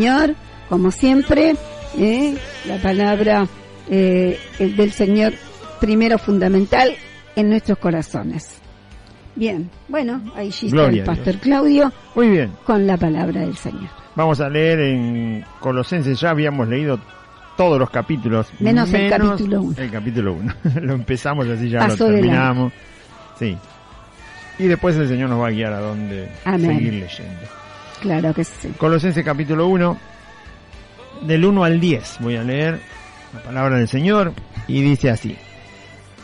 Señor, como siempre, la palabra del Señor primero fundamental en nuestros corazones. Bien, bueno, ahí está Gloria el pastor Claudio. Muy bien. Con la palabra del Señor. Vamos a leer en Colosenses, ya habíamos leído todos los capítulos. Menos el capítulo 1. El capítulo 1. Lo empezamos así, ya Pasó lo terminamos. Sí. Y después el Señor nos va a guiar a dónde seguir leyendo. Claro que sí. Colosenses capítulo 1, del 1 al 10. Voy a leer la palabra del Señor y dice así: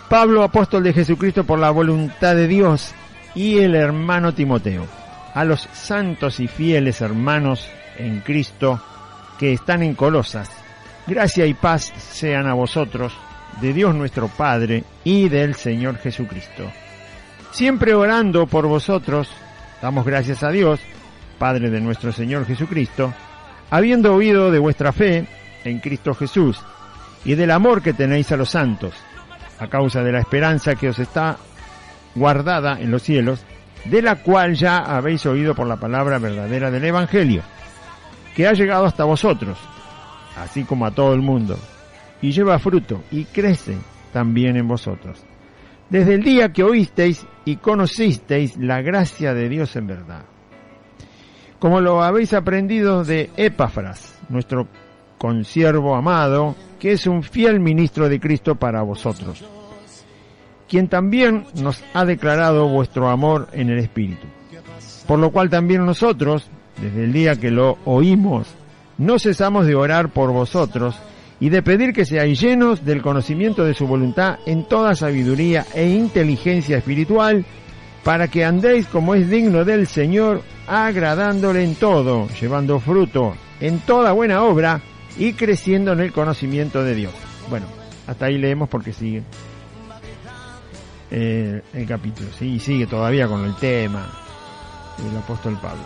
Pablo, apóstol de Jesucristo por la voluntad de Dios, y el hermano Timoteo, a los santos y fieles hermanos en Cristo que están en Colosas, gracia y paz sean a vosotros, de Dios nuestro Padre y del Señor Jesucristo. Siempre orando por vosotros, damos gracias a Dios, Padre de nuestro Señor Jesucristo, habiendo oído de vuestra fe en Cristo Jesús y del amor que tenéis a los santos, a causa de la esperanza que os está guardada en los cielos, de la cual ya habéis oído por la palabra verdadera del Evangelio, que ha llegado hasta vosotros, así como a todo el mundo, y lleva fruto y crece también en vosotros, desde el día que oísteis y conocisteis la gracia de Dios en verdad, como lo habéis aprendido de Epafras, nuestro consiervo amado, que es un fiel ministro de Cristo para vosotros, quien también nos ha declarado vuestro amor en el Espíritu. Por lo cual también nosotros, desde el día que lo oímos, no cesamos de orar por vosotros y de pedir que seáis llenos del conocimiento de su voluntad en toda sabiduría e inteligencia espiritual, para que andéis como es digno del Señor, agradándole en todo, llevando fruto en toda buena obra y creciendo en el conocimiento de Dios. Bueno, hasta ahí leemos porque sigue el capítulo, ¿sí? Y sigue todavía con el tema del apóstol Pablo.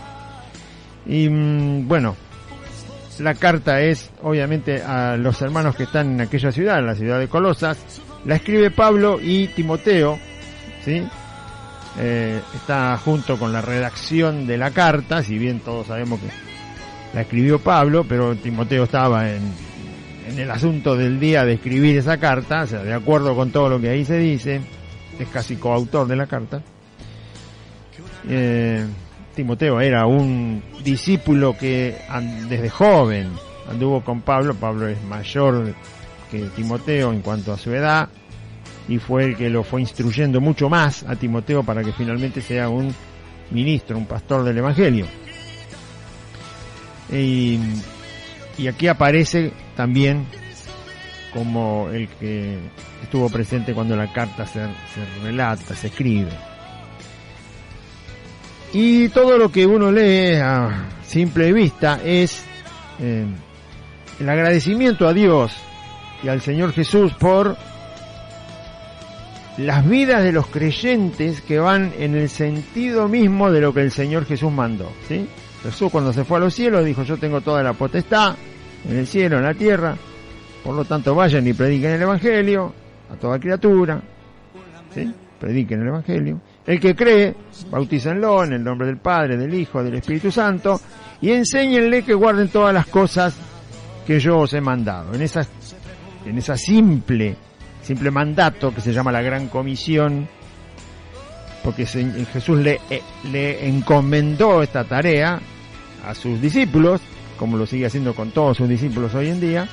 Y bueno, la carta es obviamente a los hermanos que están en aquella ciudad, en la ciudad de Colosas. La escribe Pablo y Timoteo, ¿sí? Está junto con la redacción de la carta, si bien todos sabemos que la escribió Pablo, pero Timoteo estaba en el asunto del día de escribir esa carta, o sea, de acuerdo con todo lo que ahí se dice, es casi coautor de la carta. Timoteo era un discípulo que desde joven anduvo con Pablo. Pablo es mayor que Timoteo en cuanto a su edad, y fue el que lo fue instruyendo mucho más a Timoteo para que finalmente sea un ministro, un pastor del Evangelio. Y aquí aparece también como el que estuvo presente cuando la carta se relata, se escribe. Y todo lo que uno lee a simple vista es el agradecimiento a Dios y al Señor Jesús por las vidas de los creyentes que van en el sentido mismo de lo que el Señor Jesús mandó, ¿sí? Jesús, cuando se fue a los cielos, dijo: yo tengo toda la potestad en el cielo, en la tierra, por lo tanto vayan y prediquen el Evangelio a toda criatura, ¿sí? Prediquen el Evangelio. El que cree, bautícenlo en el nombre del Padre, del Hijo, del Espíritu Santo, y enséñenle que guarden todas las cosas que yo os he mandado. En esa simple mandato que se llama la Gran Comisión, porque Jesús le encomendó esta tarea a sus discípulos, como lo sigue haciendo con todos sus discípulos hoy en día.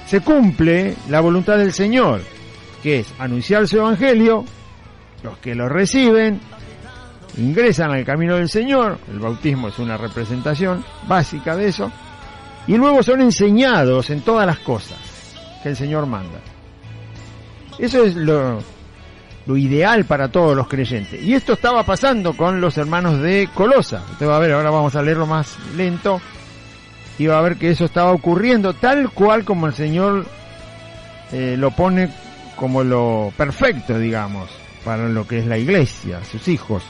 Se cumple la voluntad del Señor, que es anunciar su Evangelio. Los que lo reciben ingresan al camino del Señor. El bautismo es una representación básica de eso, y luego son enseñados en todas las cosas que el Señor manda. Eso es lo ideal para todos los creyentes, y esto estaba pasando con los hermanos de Colosas. Usted va a ver, ahora vamos a leerlo más lento, y va a ver que eso estaba ocurriendo tal cual como el Señor lo pone como lo perfecto, digamos, para lo que es la iglesia, sus hijos.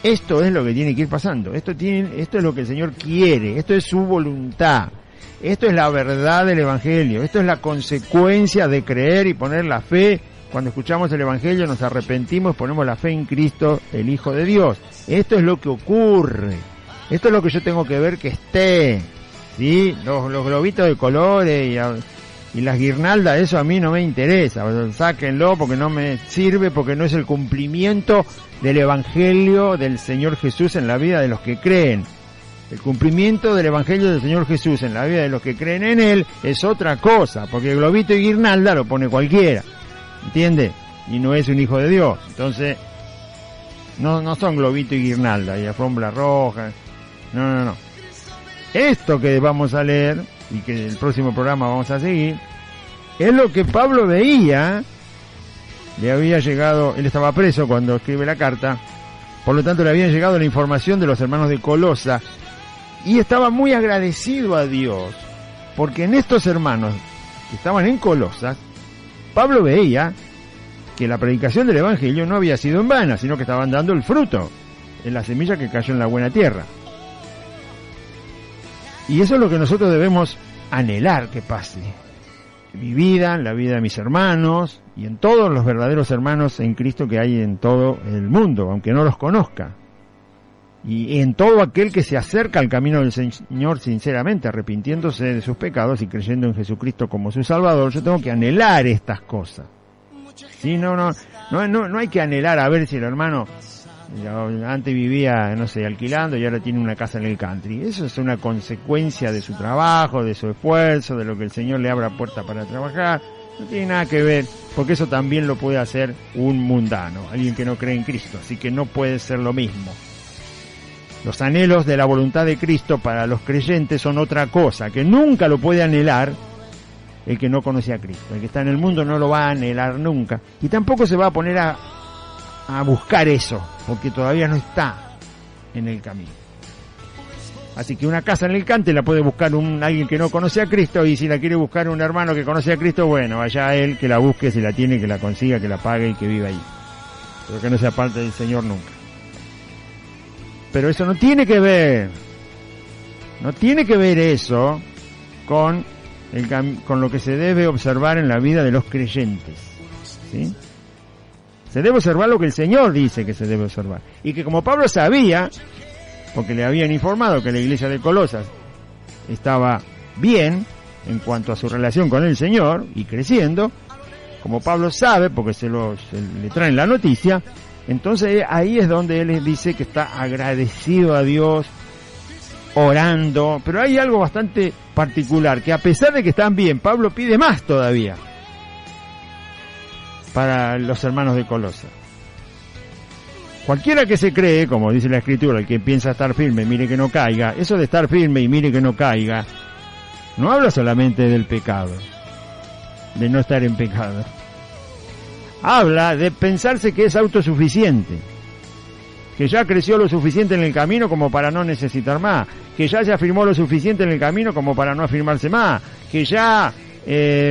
Esto es lo que tiene que ir pasando. Esto es lo que el Señor quiere. Esto es su voluntad. Esto es la verdad del Evangelio. Esto es la consecuencia de creer y poner la fe. Cuando escuchamos el Evangelio nos arrepentimos, ponemos la fe en Cristo, el Hijo de Dios. Esto es lo que ocurre. Esto es lo que yo tengo que ver que esté, ¿sí? Los globitos de colores y las guirnaldas, eso a mí no me interesa. Sáquenlo porque no me sirve, porque no es el cumplimiento del Evangelio del Señor Jesús en la vida de los que creen. El cumplimiento del Evangelio del Señor Jesús en la vida de los que creen en Él es otra cosa, porque el globito y guirnalda lo pone cualquiera, ¿entiende? Y no es un hijo de Dios. Entonces, no son globito y guirnalda y alfombra roja. No. Esto que vamos a leer y que el próximo programa vamos a seguir es lo que Pablo veía. Le había llegado, él estaba preso cuando escribe la carta, por lo tanto le había llegado la información de los hermanos de Colosa y estaba muy agradecido a Dios porque en estos hermanos que estaban en Colosas, Pablo veía que la predicación del Evangelio no había sido en vana, sino que estaban dando el fruto en la semilla que cayó en la buena tierra. Y eso es lo que nosotros debemos anhelar que pase. En mi vida, en la vida de mis hermanos y en todos los verdaderos hermanos en Cristo que hay en todo el mundo, aunque no los conozca. Y en todo aquel que se acerca al camino del Señor sinceramente, arrepintiéndose de sus pecados y creyendo en Jesucristo como su Salvador, yo tengo que anhelar estas cosas. Sí, no hay que anhelar a ver si el hermano antes vivía, no sé, alquilando y ahora tiene una casa en el country. Eso es una consecuencia de su trabajo, de su esfuerzo, de lo que el Señor le abra puerta para trabajar. No tiene nada que ver, porque eso también lo puede hacer un mundano, alguien que no cree en Cristo, así que no puede ser lo mismo. Los anhelos de la voluntad de Cristo para los creyentes son otra cosa, que nunca lo puede anhelar el que no conoce a Cristo. El que está en el mundo no lo va a anhelar nunca, y tampoco se va a poner a buscar eso, porque todavía no está en el camino. Así que una casa en el cante la puede buscar alguien que no conoce a Cristo, y si la quiere buscar un hermano que conoce a Cristo, bueno, vaya a él que la busque, si la tiene, que la consiga, que la pague y que viva ahí. Pero que no sea parte del Señor nunca. Pero eso no tiene que ver eso con lo que se debe observar en la vida de los creyentes, ¿sí? Se debe observar lo que el Señor dice que se debe observar. Y que como Pablo sabía, porque le habían informado que la iglesia de Colosas estaba bien en cuanto a su relación con el Señor y creciendo, como Pablo sabe, porque le traen la noticia, entonces ahí es donde él dice que está agradecido a Dios, orando. Pero hay algo bastante particular, que a pesar de que están bien, Pablo pide más todavía para los hermanos de Colosas. Cualquiera que se cree, como dice la Escritura, el que piensa estar firme, mire que no caiga, eso de estar firme y mire que no caiga, no habla solamente del pecado, de no estar en pecado. Habla de pensarse que es autosuficiente, que ya creció lo suficiente en el camino como para no necesitar más, que ya se afirmó lo suficiente en el camino como para no afirmarse más, que ya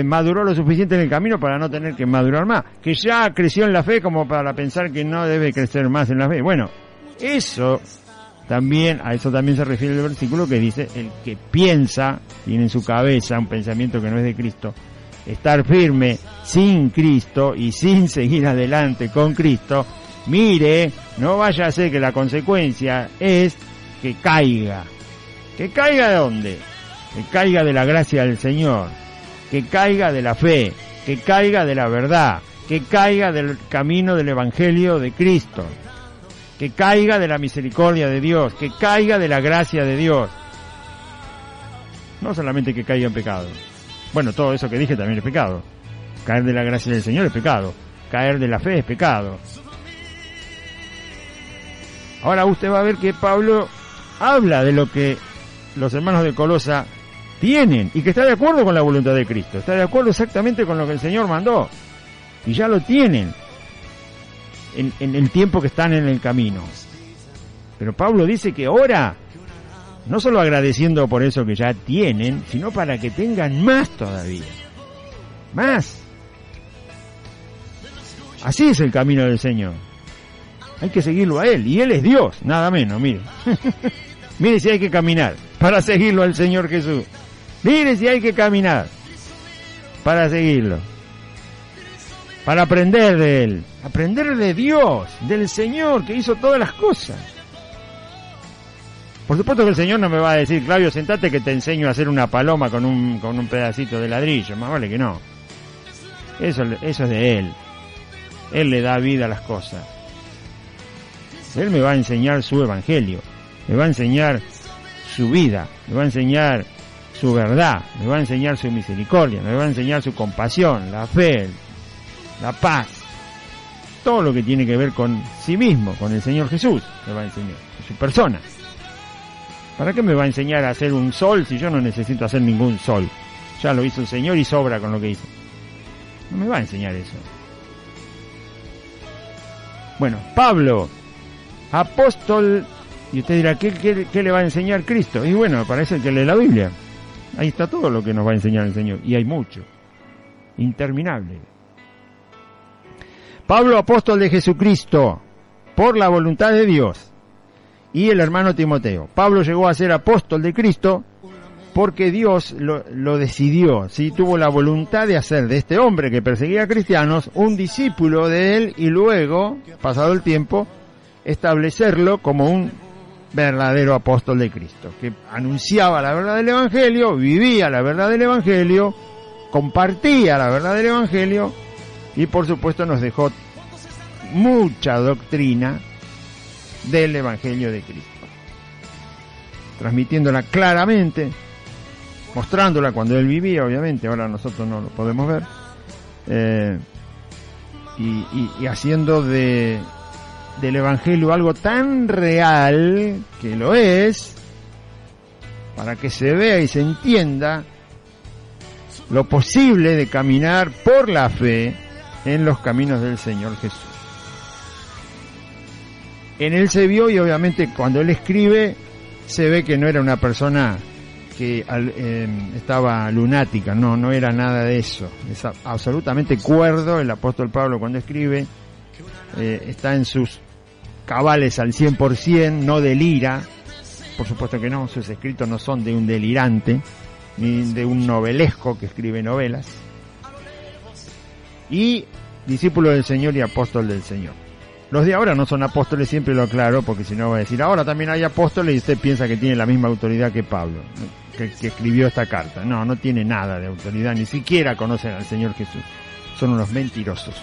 maduró lo suficiente en el camino para no tener que madurar más, que ya creció en la fe como para pensar que no debe crecer más en la fe. Bueno, a eso también se refiere el versículo que dice: el que piensa, tiene en su cabeza un pensamiento que no es de Cristo, estar firme sin Cristo y sin seguir adelante con Cristo, mire, no vaya a ser que la consecuencia es que caiga. ¿Que caiga de dónde? Que caiga de la gracia del Señor, que caiga de la fe, que caiga de la verdad, que caiga del camino del Evangelio de Cristo, que caiga de la misericordia de Dios, que caiga de la gracia de Dios. No solamente que caiga en pecado. Bueno, todo eso que dije también es pecado. Caer de la gracia del Señor es pecado. Caer de la fe es pecado. Ahora usted va a ver que Pablo habla de lo que los hermanos de Colosa tienen y que está de acuerdo con la voluntad de Cristo. Está de acuerdo exactamente con lo que el Señor mandó. Y ya lo tienen en el tiempo que están en el camino. Pero Pablo dice que ora, no solo agradeciendo por eso que ya tienen, sino para que tengan más todavía. Más. Así es el camino del Señor. Hay que seguirlo a Él, y Él es Dios, nada menos, mire. Mire si hay que caminar para seguirlo al Señor Jesús. Mire si hay que caminar para seguirlo, para aprender de Él, aprender de Dios, del Señor que hizo todas las cosas. Por supuesto que el Señor no me va a decir, Claudio, sentate que te enseño a hacer una paloma con un pedacito de ladrillo. Más vale que no. Eso es de Él. Él le da vida a las cosas. Él me va a enseñar su evangelio. Me va a enseñar su vida. Me va a enseñar su verdad. Me va a enseñar su misericordia. Me va a enseñar su compasión, la fe, la paz. Todo lo que tiene que ver con sí mismo, con el Señor Jesús, me va a enseñar. Su persona. ¿Para qué me va a enseñar a hacer un sol si yo no necesito hacer ningún sol? Ya lo hizo el Señor y sobra con lo que hizo. No me va a enseñar eso. Bueno, Pablo, apóstol, y usted dirá, ¿qué le va a enseñar Cristo? Y bueno, para eso hay que leer la Biblia. Ahí está todo lo que nos va a enseñar el Señor. Y hay mucho. Interminable. Pablo, apóstol de Jesucristo, por la voluntad de Dios. Y el hermano Timoteo. Pablo llegó a ser apóstol de Cristo porque Dios lo decidió, ¿sí? Tuvo la voluntad de hacer de este hombre que perseguía a cristianos un discípulo de él y luego, pasado el tiempo, establecerlo como un verdadero apóstol de Cristo, que anunciaba la verdad del Evangelio, vivía la verdad del Evangelio, compartía la verdad del Evangelio y por supuesto nos dejó mucha doctrina del Evangelio de Cristo, transmitiéndola claramente, mostrándola cuando él vivía, obviamente, ahora nosotros no lo podemos ver, y haciendo del Evangelio algo tan real que lo es, para que se vea y se entienda lo posible de caminar por la fe en los caminos del Señor Jesús. En él se vio, y obviamente cuando él escribe se ve que no era una persona que estaba lunática, no era nada de eso. Es absolutamente cuerdo el apóstol Pablo cuando escribe, está en sus cabales al 100%, no delira, por supuesto que no, sus escritos no son de un delirante, ni de un novelesco que escribe novelas, y discípulo del Señor y apóstol del Señor. Los de ahora no son apóstoles, siempre lo aclaro, porque si no va a decir, ahora también hay apóstoles y usted piensa que tiene la misma autoridad que Pablo, que escribió esta carta. No tiene nada de autoridad, ni siquiera conocen al Señor Jesús. Son unos mentirosos.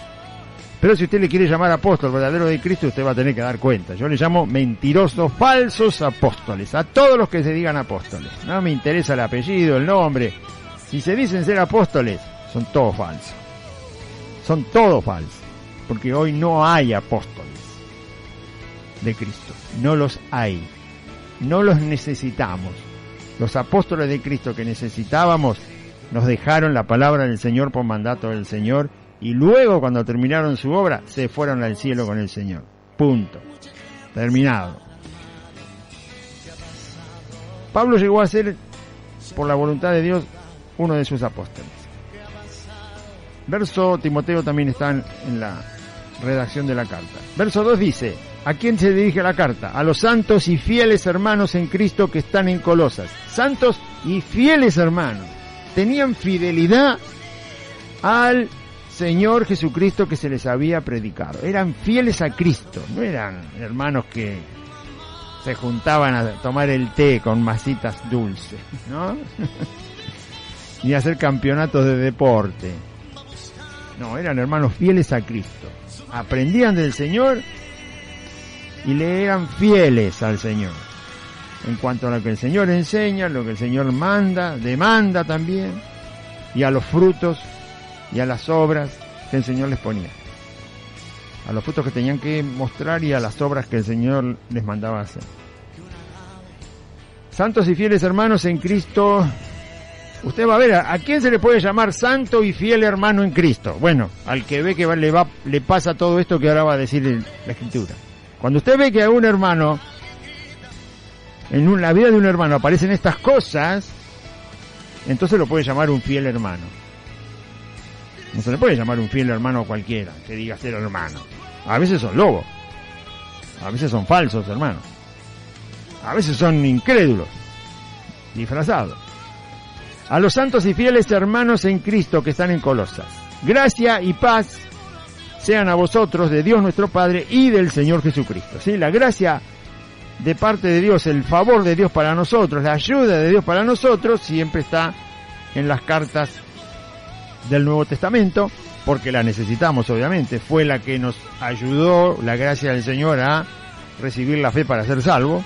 Pero si usted le quiere llamar apóstol verdadero de Cristo, usted va a tener que dar cuenta. Yo le llamo mentirosos, falsos apóstoles, a todos los que se digan apóstoles. No me interesa el apellido, el nombre. Si se dicen ser apóstoles, son todos falsos. Son todos falsos. Porque hoy no hay apóstoles de Cristo. No los hay. No los necesitamos. Los apóstoles de Cristo que necesitábamos nos dejaron la palabra del Señor por mandato del Señor y luego cuando terminaron su obra se fueron al cielo con el Señor. Punto. Terminado. Pablo llegó a ser, por la voluntad de Dios, uno de sus apóstoles. Verso Timoteo también está en la redacción de la carta. Verso 2 dice, ¿a quién se dirige la carta? A los santos y fieles hermanos en Cristo que están en Colosas. Santos y fieles hermanos. Tenían fidelidad al Señor Jesucristo que se les había predicado. Eran fieles a Cristo. No eran hermanos que se juntaban a tomar el té con masitas dulces, ¿no? Ni a hacer campeonatos de deporte. No, eran hermanos fieles a Cristo. Aprendían del Señor y le eran fieles al Señor. En cuanto a lo que el Señor enseña, lo que el Señor manda, demanda también, y a los frutos y a las obras que el Señor les ponía. A los frutos que tenían que mostrar y a las obras que el Señor les mandaba hacer. Santos y fieles hermanos en Cristo. Usted va a ver, ¿a quién se le puede llamar santo y fiel hermano en Cristo? Bueno, al que ve que le pasa todo esto que ahora va a decir la Escritura. Cuando usted ve que a un hermano, en la vida de un hermano aparecen estas cosas, entonces lo puede llamar un fiel hermano. No se le puede llamar un fiel hermano a cualquiera que diga ser hermano. A veces son lobos, a veces son falsos hermanos, a veces son incrédulos, disfrazados. A los santos y fieles hermanos en Cristo que están en Colosas. Gracia y paz sean a vosotros de Dios nuestro Padre y del Señor Jesucristo. ¿Sí? La gracia de parte de Dios, el favor de Dios para nosotros, la ayuda de Dios para nosotros, siempre está en las cartas del Nuevo Testamento, porque la necesitamos, obviamente. Fue la que nos ayudó, la gracia del Señor, a recibir la fe para ser salvo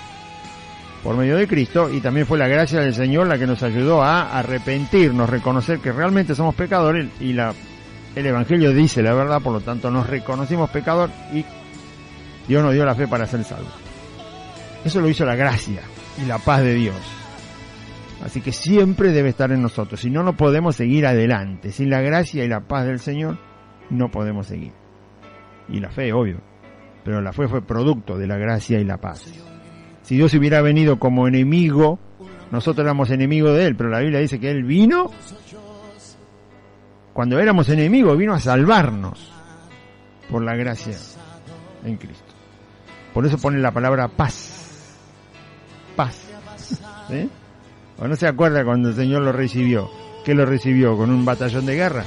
por medio de Cristo, y también fue la gracia del Señor la que nos ayudó a arrepentirnos, reconocer que realmente somos pecadores, y el Evangelio dice la verdad, por lo tanto nos reconocimos pecador y Dios nos dio la fe para ser salvos. Eso lo hizo la gracia y la paz de Dios. Así que siempre debe estar en nosotros, si no, no podemos seguir adelante. Sin la gracia y la paz del Señor no podemos seguir. Y la fe, obvio, pero la fe fue producto de la gracia y la paz. Si Dios hubiera venido como enemigo, nosotros éramos enemigos de Él, pero la Biblia dice que Él vino, cuando éramos enemigos, vino a salvarnos por la gracia en Cristo. Por eso pone la palabra paz. Paz. ¿Sí? ¿O no se acuerda cuando el Señor lo recibió? ¿Qué lo recibió? ¿Con un batallón de guerra?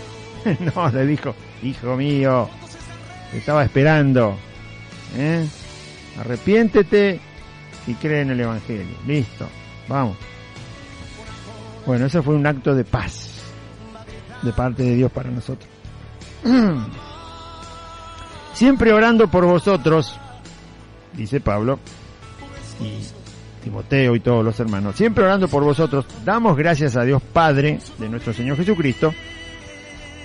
No, le dijo, hijo mío, te estaba esperando. Arrepiéntete y cree en el Evangelio. Listo, vamos. Bueno, eso fue un acto de paz de parte de Dios para nosotros. Siempre orando por vosotros, dice Pablo y Timoteo y todos los hermanos, siempre orando por vosotros, damos gracias a Dios Padre de nuestro Señor Jesucristo.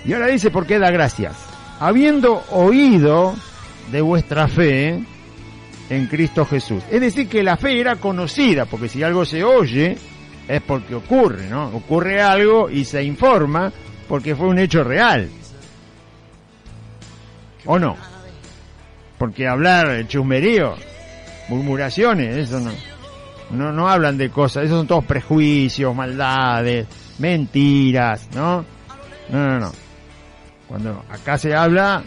Y ahora dice por qué da gracias: habiendo oído de vuestra fe en Cristo Jesús. Es decir, que la fe era conocida, porque si algo se oye es porque ocurre, ¿no? Ocurre algo y se informa porque fue un hecho real. ¿O no? Porque hablar chusmerío, murmuraciones, eso no hablan de cosas, esos son todos prejuicios, maldades, mentiras, ¿no? No. Cuando acá se habla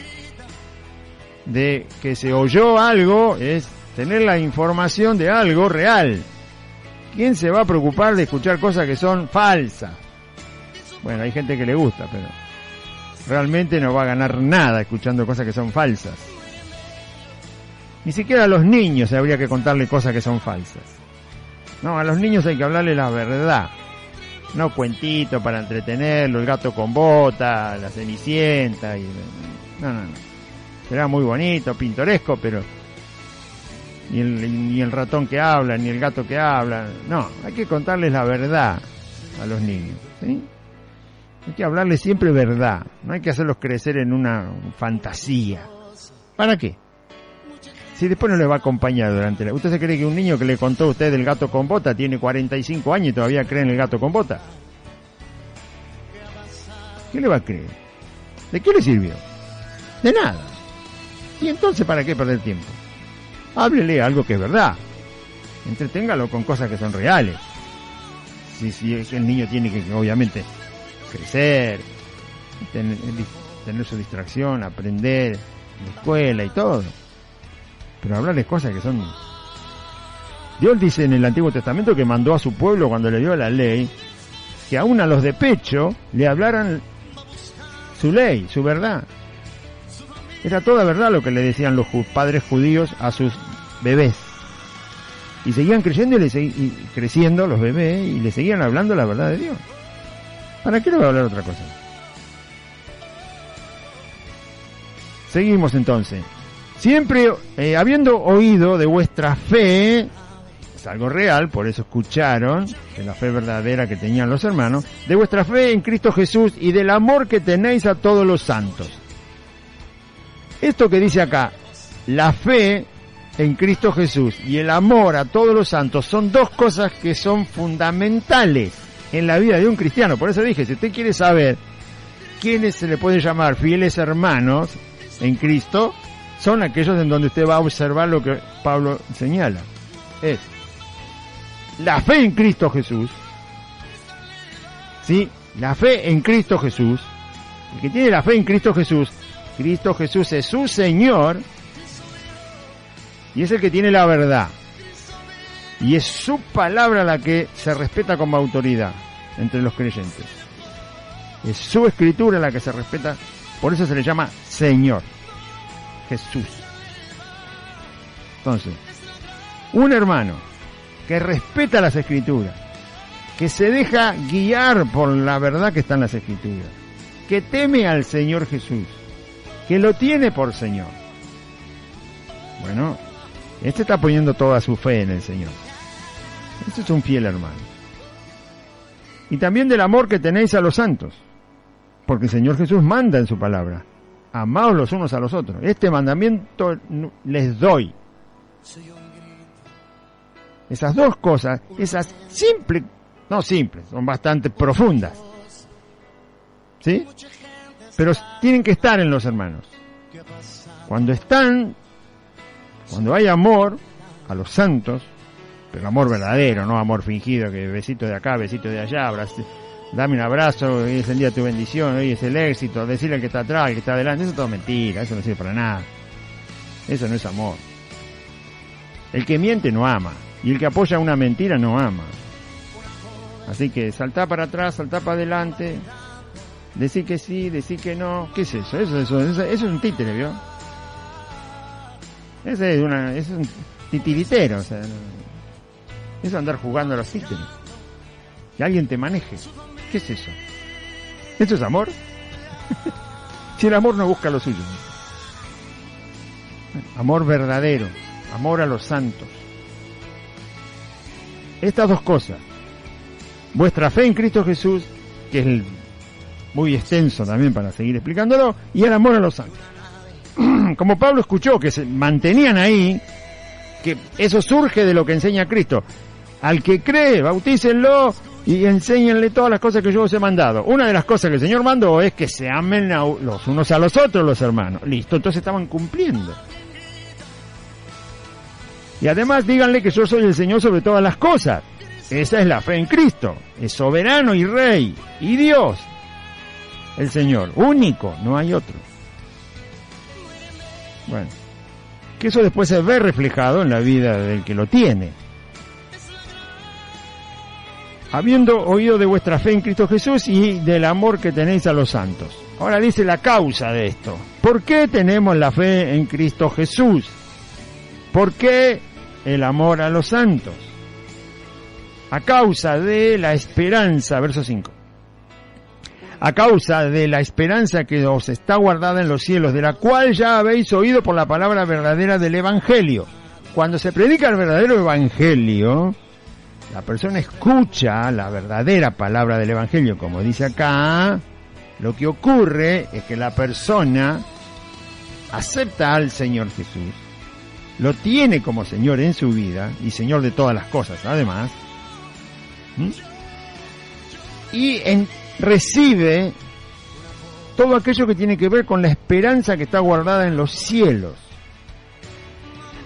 de que se oyó algo, es tener la información de algo real. ¿Quién se va a preocupar de escuchar cosas que son falsas? Bueno, hay gente que le gusta, pero realmente no va a ganar nada escuchando cosas que son falsas. Ni siquiera a los niños habría que contarle cosas que son falsas. No, a los niños hay que hablarle la verdad. No cuentito para entretenerlo, el gato con bota, la cenicienta. No. Será muy bonito, pintoresco, pero ni el ratón que habla, ni el gato que habla. No, hay que contarles la verdad a los niños, ¿sí? Hay que hablarles siempre verdad. No hay que hacerlos crecer en una fantasía. ¿Para qué? Si después no les va a acompañar durante la... ¿Usted se cree que un niño que le contó a usted del gato con bota tiene 45 años y todavía cree en el gato con bota? ¿Qué le va a creer? ¿De qué le sirvió? De nada. ¿Y entonces para qué perder tiempo? Háblele algo que es verdad. Entreténgalo con cosas que son reales. Si el niño tiene que, obviamente, crecer, tener su distracción, aprender en la escuela y todo. Pero hablarles cosas que son... Dios dice en el Antiguo Testamento que mandó a su pueblo, cuando le dio la ley, que aún a los de pecho le hablaran su ley, su verdad. Era toda verdad lo que le decían los padres judíos a sus bebés. Y seguían creyendo y creciendo los bebés y le seguían hablando la verdad de Dios. ¿Para qué le va a hablar otra cosa? Seguimos entonces. Siempre habiendo oído de vuestra fe, es algo real, por eso escucharon, de la fe verdadera que tenían los hermanos, de vuestra fe en Cristo Jesús y del amor que tenéis a todos los santos. Esto que dice acá, la fe en Cristo Jesús y el amor a todos los santos, son dos cosas que son fundamentales en la vida de un cristiano. Por eso dije, si usted quiere saber quiénes se le puede llamar fieles hermanos en Cristo, son aquellos en donde usted va a observar lo que Pablo señala. Es la fe en Cristo Jesús. ¿Sí? La fe en Cristo Jesús. El que tiene la fe en Cristo Jesús es su Señor y es el que tiene la verdad. Y es su palabra la que se respeta como autoridad entre los creyentes. Es su escritura la que se respeta, por eso se le llama Señor. Jesús. Entonces, Un hermano que respeta las Escrituras, que se deja guiar por la verdad que está en las Escrituras, que teme al Señor Jesús, que lo tiene por Señor. Bueno, este está poniendo toda su fe en el Señor. Este es un fiel hermano. Y también del amor que tenéis a los santos, porque el Señor Jesús manda en su palabra: amaos los unos a los otros. Este mandamiento les doy. Esas dos cosas, esas simples, no simples, son bastante profundas, ¿sí? Pero tienen que estar en los hermanos. Cuando hay amor a los santos, pero amor verdadero, no amor fingido, que besito de acá, besito de allá, dame un abrazo, hoy es el día de tu bendición, hoy es el éxito, decirle al que está atrás, al que está adelante, eso es todo mentira, eso no sirve para nada. Eso no es amor. El que miente no ama, y el que apoya una mentira no ama. Así que saltá para atrás, saltá para adelante, decir que sí, decir que no. ¿Qué es eso? Eso es un títere, ¿vio? Ese es un titiritero, o sea, eso es andar jugando a los títeres. Que alguien te maneje. ¿Qué es eso? ¿Eso es amor? Si el amor no busca lo suyo. Amor verdadero, amor a los santos. Estas dos cosas, vuestra fe en Cristo Jesús, que es muy extenso también para seguir explicándolo, y el amor a los santos. Como Pablo escuchó que se mantenían ahí, que eso surge de lo que enseña Cristo. Al que cree, bautícenlo y enséñenle todas las cosas que yo os he mandado. Una de las cosas que el Señor mandó es que se amen los unos a los otros, los hermanos. Listo, entonces estaban cumpliendo. Y además díganle que yo soy el Señor sobre todas las cosas. Esa es la fe en Cristo. Es soberano y Rey y Dios. El Señor, único, no hay otro. Bueno, que eso después se ve reflejado en la vida del que lo tiene. Habiendo oído de vuestra fe en Cristo Jesús y del amor que tenéis a los santos. Ahora dice la causa de esto. ¿Por qué tenemos la fe en Cristo Jesús? ¿Por qué el amor a los santos? A causa de la esperanza, verso 5. A causa de la esperanza que os está guardada en los cielos, de la cual ya habéis oído por la palabra verdadera del Evangelio. Cuando se predica el verdadero Evangelio, la persona escucha la verdadera palabra del Evangelio, como dice acá. Lo que ocurre es que la persona acepta al Señor Jesús, lo tiene como Señor en su vida, y Señor de todas las cosas además, y recibe todo aquello que tiene que ver con la esperanza que está guardada en los cielos.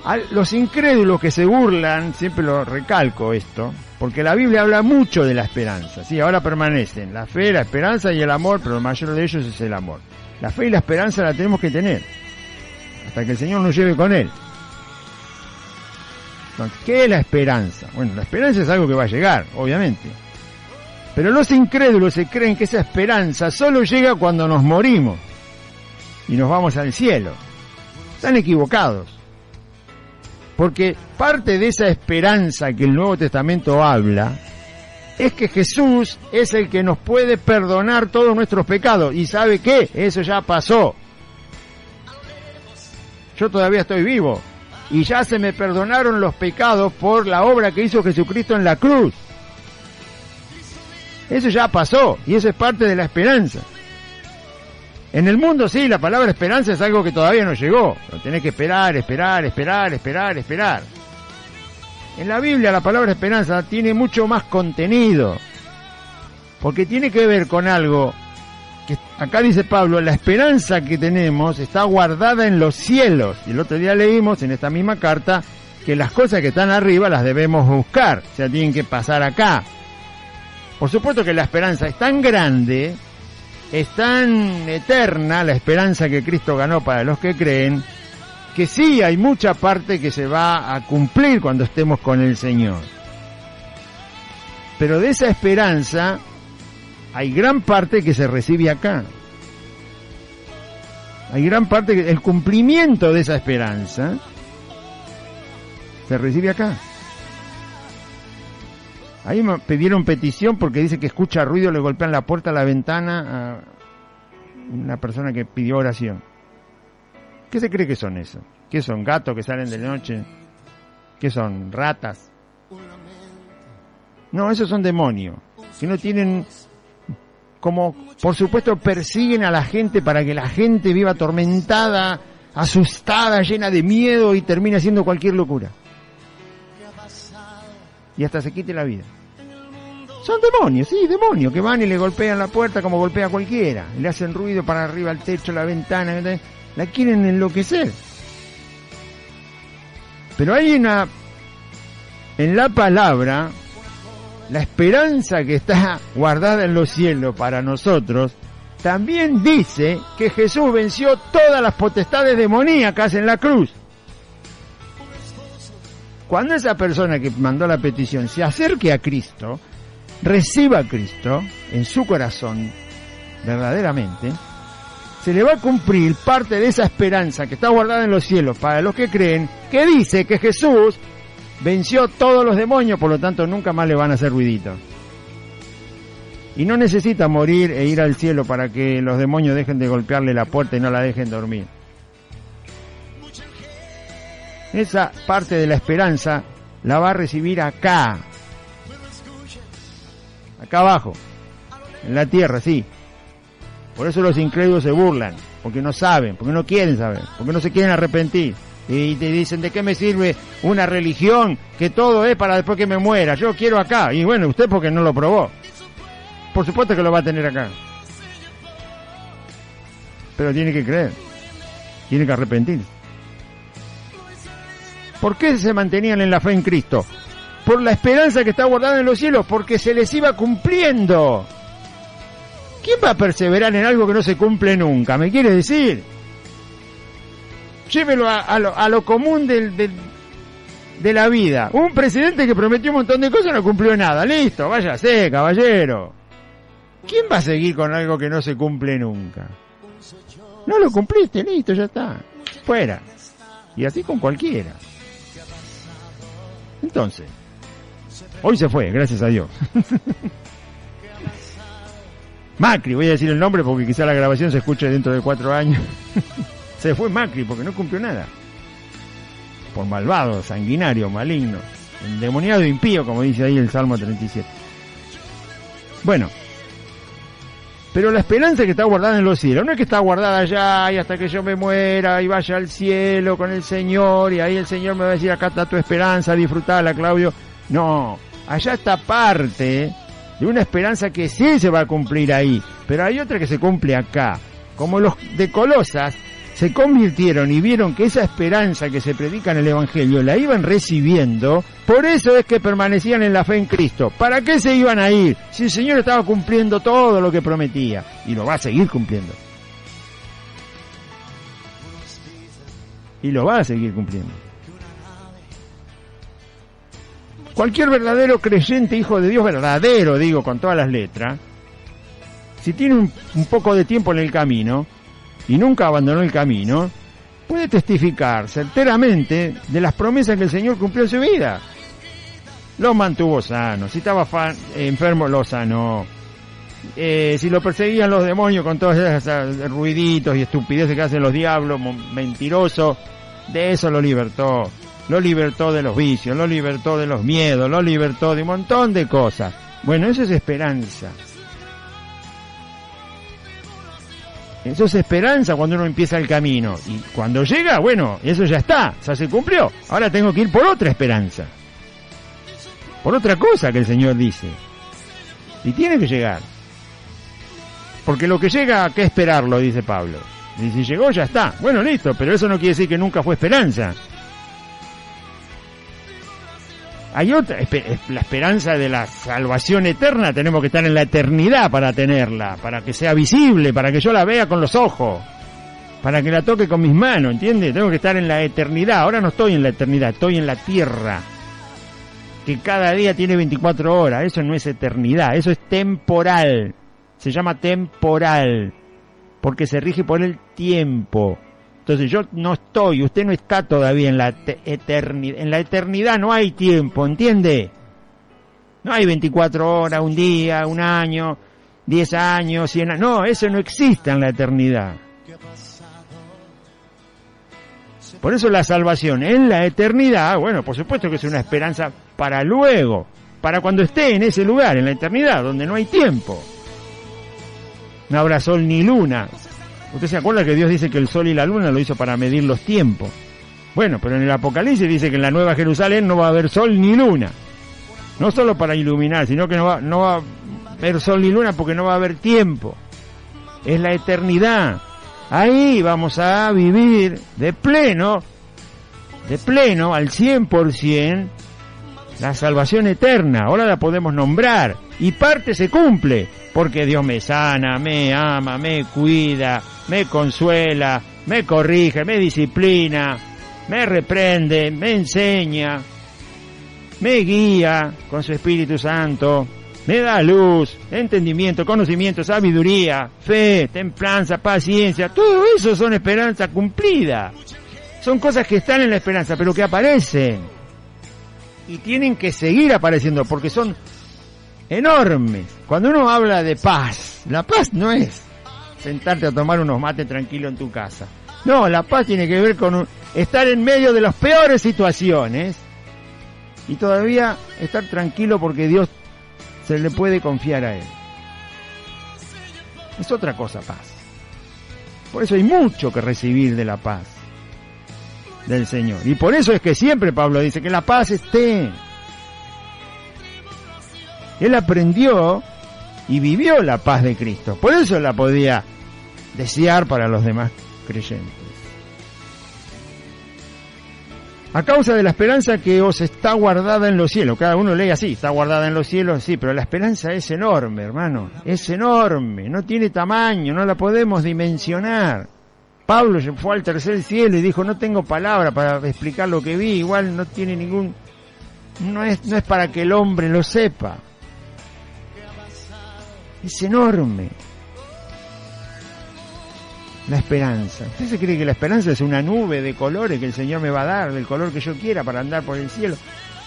A los incrédulos que se burlan, siempre lo recalco esto, porque la Biblia habla mucho de la esperanza, ¿sí? Ahora permanecen la fe, la esperanza y el amor, pero el mayor de ellos es el amor. La fe y la esperanza la tenemos que tener hasta que el Señor nos lleve con Él. Entonces, ¿qué es la esperanza? Bueno, la esperanza es algo que va a llegar, obviamente. Pero los incrédulos se creen que esa esperanza solo llega cuando nos morimos y nos vamos al cielo. Están equivocados. Porque parte de esa esperanza que el Nuevo Testamento habla es que Jesús es el que nos puede perdonar todos nuestros pecados. ¿Y sabe qué? Eso ya pasó. Yo todavía estoy vivo y ya se me perdonaron los pecados por la obra que hizo Jesucristo en la cruz. Eso ya pasó y eso es parte de la esperanza. En el mundo sí, la palabra esperanza es algo que todavía no llegó. Lo tenés que esperar. En la Biblia la palabra esperanza tiene mucho más contenido, porque tiene que ver con algo que acá dice Pablo: la esperanza que tenemos está guardada en los cielos. Y el otro día leímos en esta misma carta que las cosas que están arriba las debemos buscar, o sea, tienen que pasar acá. Por supuesto que la esperanza es tan grande, es tan eterna, la esperanza que Cristo ganó para los que creen, que sí hay mucha parte que se va a cumplir cuando estemos con el Señor. Pero de esa esperanza hay gran parte que se recibe acá. Hay gran parte, el cumplimiento de esa esperanza se recibe acá. Ahí me pidieron petición porque dice que escucha ruido, le golpean la puerta, la ventana a una persona que pidió oración. ¿Qué se cree que son eso? ¿Qué son? ¿Gatos que salen de noche? ¿Qué son? ¿Ratas? No, esos son demonios, que no tienen, como por supuesto persiguen a la gente para que la gente viva atormentada, asustada, llena de miedo y termine haciendo cualquier locura. Y hasta se quite la vida. Son demonios, sí, demonios, que van y le golpean la puerta como golpea cualquiera. Le hacen ruido para arriba, al techo, la ventana, la quieren enloquecer. Pero hay en la palabra, la esperanza que está guardada en los cielos para nosotros, también dice que Jesús venció todas las potestades demoníacas en la cruz. Cuando esa persona que mandó la petición se acerque a Cristo, reciba a Cristo en su corazón, verdaderamente, se le va a cumplir parte de esa esperanza que está guardada en los cielos para los que creen, que dice que Jesús venció todos los demonios, por lo tanto nunca más le van a hacer ruidito. Y no necesita morir e ir al cielo para que los demonios dejen de golpearle la puerta y no la dejen dormir. Esa parte de la esperanza la va a recibir acá abajo, en la tierra, sí. Por eso los incrédulos se burlan, porque no saben, porque no quieren saber, porque no se quieren arrepentir. Y te dicen, ¿de qué me sirve una religión que todo es para después que me muera? Yo quiero acá. Y bueno, usted porque no lo probó. Por supuesto que lo va a tener acá. Pero tiene que creer. Tiene que arrepentirse. ¿Por qué se mantenían en la fe en Cristo? Por la esperanza que está guardada en los cielos, porque se les iba cumpliendo. ¿Quién va a perseverar en algo que no se cumple nunca? ¿Me quiere decir? Llévelo a lo común de la vida. Un presidente que prometió un montón de cosas no cumplió nada. Listo, váyase, caballero. ¿Quién va a seguir con algo que no se cumple nunca? No lo cumpliste, listo, ya está. Fuera. Y así con cualquiera. Entonces, hoy se fue, gracias a Dios. Macri, voy a decir el nombre porque quizá la grabación se escuche dentro de 4 años. Se fue Macri porque no cumplió nada. Por malvado, sanguinario, maligno, endemoniado, impío, como dice ahí el Salmo 37. Bueno, pero la esperanza que está guardada en los cielos, no es que está guardada allá y hasta que yo me muera y vaya al cielo con el Señor y ahí el Señor me va a decir, acá está tu esperanza, disfrutala, Claudio. No, allá está parte de una esperanza que sí se va a cumplir ahí, pero hay otra que se cumple acá. Como los de Colosas se convirtieron y vieron que esa esperanza que se predica en el Evangelio la iban recibiendo, por eso es que permanecían en la fe en Cristo. ¿Para qué se iban a ir? Si el Señor estaba cumpliendo todo lo que prometía, y lo va a seguir cumpliendo. Y lo va a seguir cumpliendo. Cualquier verdadero creyente, hijo de Dios, verdadero, digo, con todas las letras, si tiene un poco de tiempo en el camino, y nunca abandonó el camino, puede testificar certeramente de las promesas que el Señor cumplió en su vida. Lo mantuvo sano, si estaba enfermo lo sanó, si lo perseguían los demonios con todos esos ruiditos y estupideces que hacen los diablos, mentirosos, de eso lo libertó de los vicios, lo libertó de los miedos, lo libertó de un montón de cosas. Bueno, eso es esperanza. Eso es esperanza cuando uno empieza el camino. Y cuando llega, bueno, eso ya está, ya se cumplió. Ahora tengo que ir por otra esperanza. Por otra cosa que el Señor dice. Y tiene que llegar. Porque lo que llega, ¿qué esperarlo? Dice Pablo. Y si llegó, ya está. Bueno, listo, pero eso no quiere decir que nunca fue esperanza. Hay otra, la esperanza de la salvación eterna, tenemos que estar en la eternidad para tenerla, para que sea visible, para que yo la vea con los ojos, para que la toque con mis manos, ¿entiendes? Tengo que estar en la eternidad. Ahora no estoy en la eternidad, estoy en la tierra, que cada día tiene 24 horas. Eso no es eternidad, eso es temporal. Se llama temporal, porque se rige por el tiempo. Entonces yo no estoy, usted no está todavía en la eternidad. En la eternidad no hay tiempo, ¿entiende? No hay 24 horas, un día, un año, 10 años, 100 años. No, eso no existe en la eternidad. Por eso la salvación en la eternidad, bueno, por supuesto que es una esperanza para luego, para cuando esté en ese lugar, en la eternidad, donde no hay tiempo. No habrá sol ni luna. ¿Usted se acuerda que Dios dice que el sol y la luna lo hizo para medir los tiempos? Bueno, pero en el Apocalipsis dice que en la Nueva Jerusalén no va a haber sol ni luna. No solo para iluminar, sino que no va a haber sol ni luna porque no va a haber tiempo. Es la eternidad. Ahí vamos a vivir de pleno, al 100%, la salvación eterna. Ahora la podemos nombrar. Y parte se cumple, porque Dios me sana, me ama, me cuida, me consuela, me corrige, me disciplina, me reprende, me enseña, me guía con su Espíritu Santo, me da luz, entendimiento, conocimiento, sabiduría, fe, templanza, paciencia. Todo eso son esperanza cumplida. Son cosas que están en la esperanza, pero que aparecen. Y tienen que seguir apareciendo, porque son enormes. Cuando uno habla de paz, la paz no es sentarte a tomar unos mates tranquilo en tu casa. No, la paz tiene que ver con estar en medio de las peores situaciones y todavía estar tranquilo porque Dios se le puede confiar a Él. Es otra cosa paz. Por eso hay mucho que recibir de la paz del Señor. Y por eso es que siempre Pablo dice que la paz esté. Él aprendió y vivió la paz de Cristo. Por eso la podía desear para los demás creyentes. A causa de la esperanza que os está guardada en los cielos. Cada uno lee así, está guardada en los cielos, sí, pero la esperanza es enorme, hermano. Es enorme, no tiene tamaño, no la podemos dimensionar. Pablo fue al tercer cielo y dijo, no tengo palabra para explicar lo que vi, igual no tiene ningún... No es para que el hombre lo sepa. Es enorme. La esperanza. ¿Usted se cree que la esperanza es una nube de colores que el Señor me va a dar, del color que yo quiera para andar por el cielo?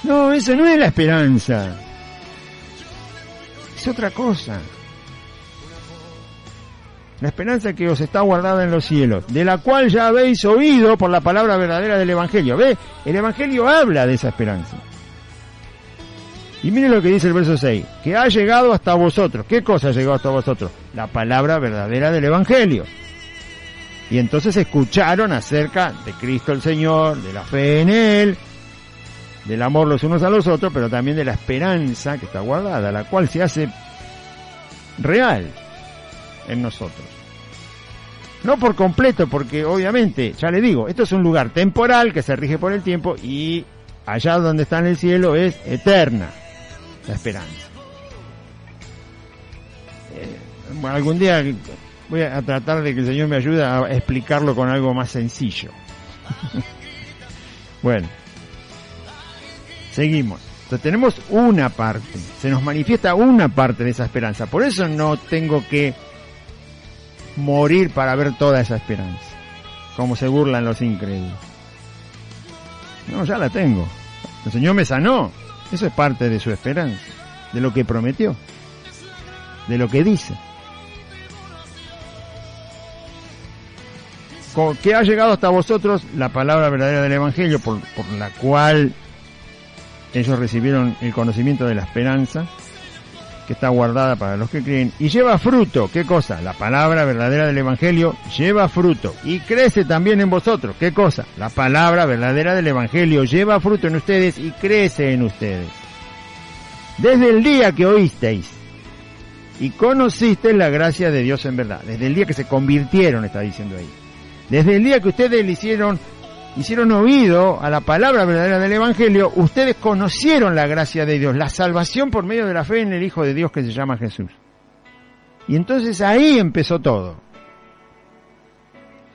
No, eso no es la esperanza. Es otra cosa. La esperanza que os está guardada en los cielos, de la cual ya habéis oído por la palabra verdadera del Evangelio. ¿Ve? El Evangelio habla de esa esperanza. Y miren lo que dice el verso 6, que ha llegado hasta vosotros. ¿Qué cosa ha llegado hasta vosotros? La palabra verdadera del Evangelio. Y entonces escucharon acerca de Cristo el Señor, de la fe en Él, del amor los unos a los otros, pero también de la esperanza que está guardada, la cual se hace real en nosotros. No por completo, porque obviamente, ya le digo, esto es un lugar temporal que se rige por el tiempo y allá donde está en el cielo es eterna la esperanza. Bueno, algún día voy a tratar de que el Señor me ayude a explicarlo con algo más sencillo. Bueno, seguimos. Entonces tenemos una parte, se nos manifiesta una parte de esa esperanza. Por eso no tengo que morir para ver toda esa esperanza, como se burlan los incrédulos. No, ya la tengo. El Señor me sanó. Eso es parte de su esperanza, de lo que prometió, de lo que dice. Que ha llegado hasta vosotros la palabra verdadera del Evangelio, por la cual ellos recibieron el conocimiento de la esperanza que está guardada para los que creen, y lleva fruto. ¿Qué cosa? La palabra verdadera del Evangelio lleva fruto y crece también en vosotros. ¿Qué cosa? La palabra verdadera del Evangelio lleva fruto en ustedes y crece en ustedes. Desde el día que oísteis y conocisteis la gracia de Dios en verdad. Desde el día que se convirtieron, está diciendo ahí. Desde el día que ustedes le hicieron oído a la palabra verdadera del Evangelio, ustedes conocieron la gracia de Dios, la salvación por medio de la fe en el Hijo de Dios que se llama Jesús. Y entonces ahí empezó todo.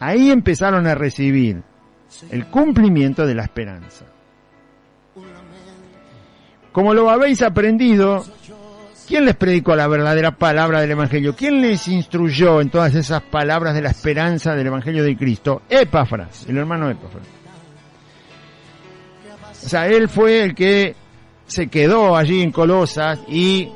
Ahí empezaron a recibir el cumplimiento de la esperanza. Como lo habéis aprendido, ¿Quién les predicó la verdadera palabra del Evangelio? ¿Quién les instruyó en todas esas palabras de la esperanza del Evangelio de Cristo? Epafras, el hermano Epafras. O sea, él fue el que se quedó allí en Colosas y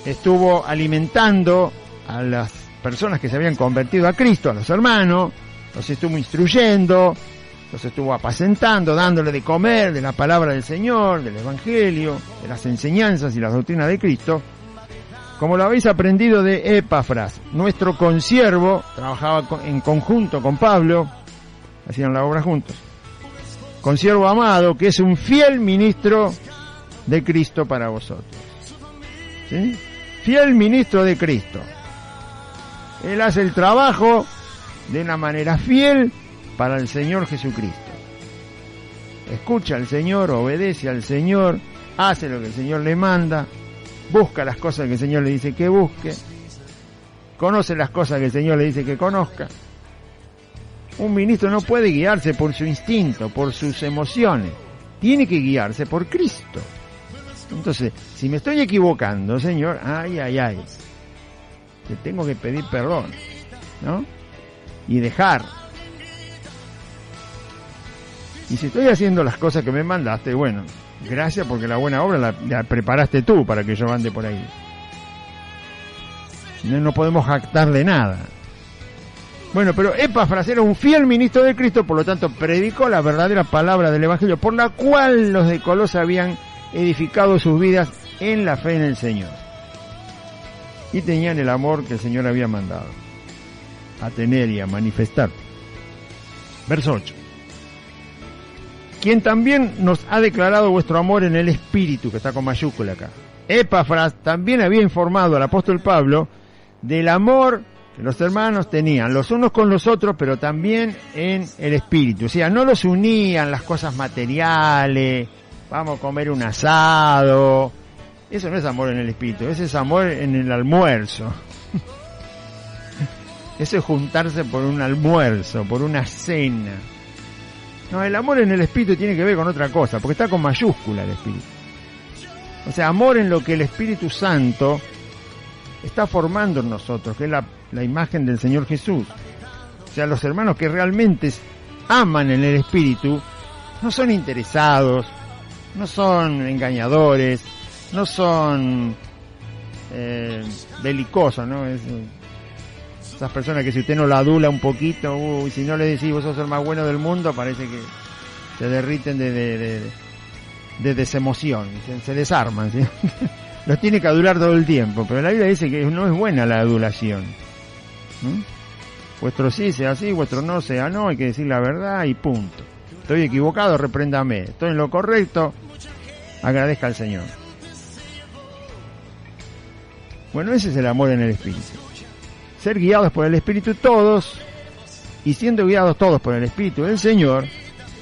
estuvo alimentando a las personas que se habían convertido a Cristo, a los hermanos, los estuvo instruyendo, los estuvo apacentando, dándole de comer de la palabra del Señor, del Evangelio, de las enseñanzas y las doctrinas de Cristo, como lo habéis aprendido de Epafras, nuestro consiervo, trabajaba en conjunto con Pablo, hacían la obra juntos, consiervo amado, que es un fiel ministro de Cristo para vosotros. ¿Sí? Fiel ministro de Cristo. Él hace el trabajo de una manera fiel para el Señor Jesucristo. Escucha al Señor, obedece al Señor, hace lo que el Señor le manda, busca las cosas que el Señor le dice que busque, conoce las cosas que el Señor le dice que conozca. Un ministro no puede guiarse por su instinto, por sus emociones, tiene que guiarse por Cristo. Entonces, si me estoy equivocando, Señor, ay, te tengo que pedir perdón, ¿no? Y dejar. Y si estoy haciendo las cosas que me mandaste, bueno, gracias porque la buena obra la preparaste tú para que yo ande por ahí. No podemos jactarle nada. Bueno, pero Epafras era un fiel ministro de Cristo, por lo tanto predicó la verdadera palabra del Evangelio, por la cual los de Colosas habían edificado sus vidas en la fe en el Señor. Y tenían el amor que el Señor había mandado a tener y a manifestar. Verso 8. Quien también nos ha declarado vuestro amor en el Espíritu, que está con mayúscula acá. Epafras también había informado al apóstol Pablo del amor que los hermanos tenían los unos con los otros, pero también en el Espíritu. O sea, no los unían las cosas materiales, vamos a comer un asado. Eso no es amor en el Espíritu, ese es amor en el almuerzo. Eso es juntarse por un almuerzo, por una cena. No, el amor en el Espíritu tiene que ver con otra cosa, porque está con mayúscula el Espíritu. O sea, amor en lo que el Espíritu Santo está formando en nosotros, que es la imagen del Señor Jesús. O sea, los hermanos que realmente aman en el Espíritu no son interesados, no son engañadores, no son belicosos, ¿no? Esas personas que si usted no la adula un poquito, si no le decís vos sos el más bueno del mundo, parece que se derriten de desemoción, se desarman, ¿sí? Los tiene que adular todo el tiempo, pero la Biblia dice que no es buena la adulación. Vuestro sí sea sí, vuestro no sea no, hay que decir la verdad y punto. Estoy equivocado, repréndame. Estoy en lo correcto, agradezca al Señor. Bueno, ese es el amor en el Espíritu. Ser guiados por el Espíritu todos, y siendo guiados todos por el Espíritu del Señor,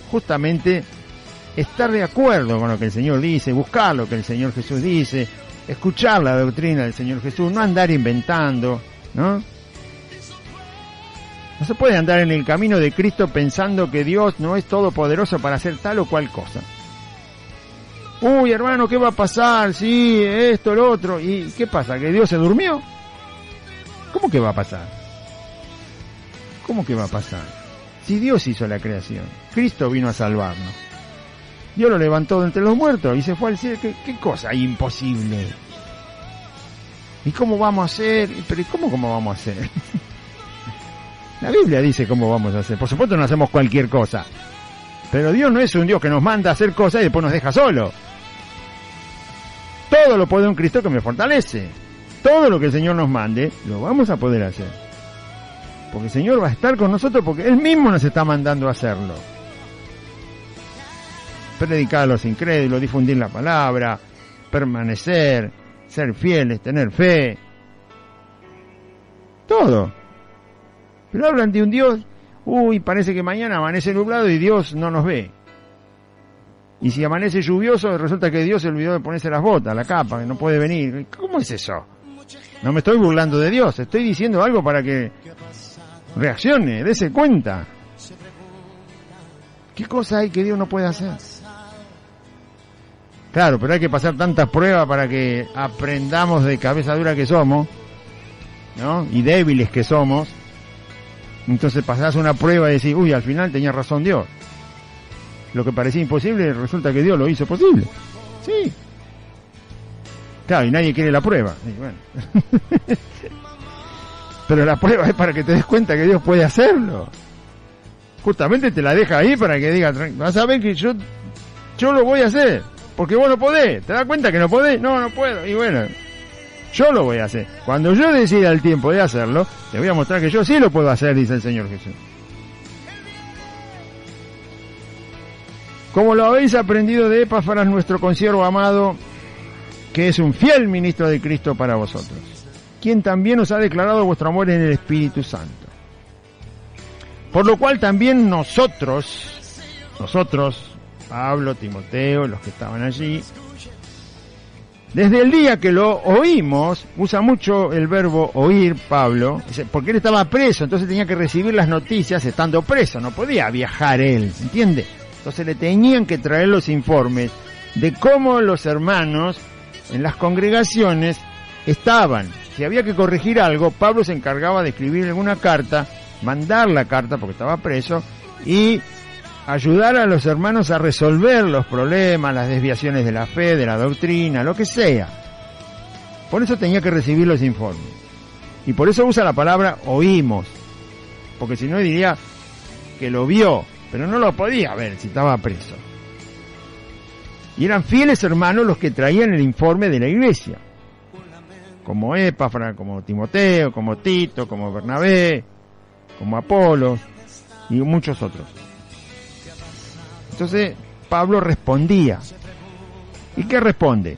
justamente estar de acuerdo con lo que el Señor dice, buscar lo que el Señor Jesús dice, escuchar la doctrina del Señor Jesús, no andar inventando, ¿no? No se puede andar en el camino de Cristo pensando que Dios no es todopoderoso para hacer tal o cual cosa. Uy, hermano, ¿qué va a pasar? Sí, esto, lo otro. ¿Y qué pasa? ¿Que Dios se durmió? ¿Cómo que va a pasar? ¿Cómo que va a pasar? Si Dios hizo la creación, Cristo vino a salvarnos. Dios lo levantó de entre los muertos y se fue al cielo. ¿Qué cosa hay imposible? ¿Y cómo vamos a hacer? Pero ¿cómo vamos a hacer? La Biblia dice cómo vamos a hacer. Por supuesto no hacemos cualquier cosa. Pero Dios no es un Dios que nos manda a hacer cosas y después nos deja solo. Todo lo puedo en Cristo que me fortalece. Todo lo que el Señor nos mande, lo vamos a poder hacer. Porque el Señor va a estar con nosotros porque Él mismo nos está mandando a hacerlo. Predicar a los incrédulos, difundir la palabra, permanecer, ser fieles, tener fe. Todo. Pero hablan de un Dios, parece que mañana amanece nublado y Dios no nos ve. Y si amanece lluvioso, resulta que Dios se olvidó de ponerse las botas, la capa, que no puede venir. ¿Cómo es eso? No me estoy burlando de Dios, estoy diciendo algo para que reaccione, dése cuenta. ¿Qué cosa hay que Dios no puede hacer? Claro, pero hay que pasar tantas pruebas para que aprendamos de cabeza dura que somos, ¿no? Y débiles que somos. Entonces pasás una prueba y decís, uy, al final tenía razón Dios. Lo que parecía imposible, resulta que Dios lo hizo posible. Sí. Claro, y nadie quiere la prueba. Y bueno. Pero la prueba es para que te des cuenta que Dios puede hacerlo. Justamente te la deja ahí para que digas, vas a ver que yo lo voy a hacer. Porque vos no podés. ¿Te das cuenta que no podés? No, no puedo. Y bueno, yo lo voy a hacer. Cuando yo decida el tiempo de hacerlo, te voy a mostrar que yo sí lo puedo hacer, dice el Señor Jesús. Como lo habéis aprendido de Epafras, nuestro consiervo amado, que es un fiel ministro de Cristo para vosotros, quien también os ha declarado vuestro amor en el Espíritu Santo. Por lo cual también nosotros, Pablo, Timoteo, los que estaban allí, desde el día que lo oímos, usa mucho el verbo oír Pablo, porque él estaba preso, entonces tenía que recibir las noticias estando preso, no podía viajar él, ¿entiende? Entonces le tenían que traer los informes de cómo los hermanos en las congregaciones estaban. Si había que corregir algo, Pablo se encargaba de escribir alguna carta, mandar la carta porque estaba preso y ayudar a los hermanos a resolver los problemas, las desviaciones de la fe, de la doctrina, lo que sea. Por eso tenía que recibir los informes. Y por eso usa la palabra oímos, porque si no diría que lo vio, pero no lo podía ver si estaba preso. Y eran fieles hermanos los que traían el informe de la iglesia, como Epafras, como Timoteo, como Tito, como Bernabé, como Apolos y muchos otros. Entonces Pablo respondía. ¿Y qué responde?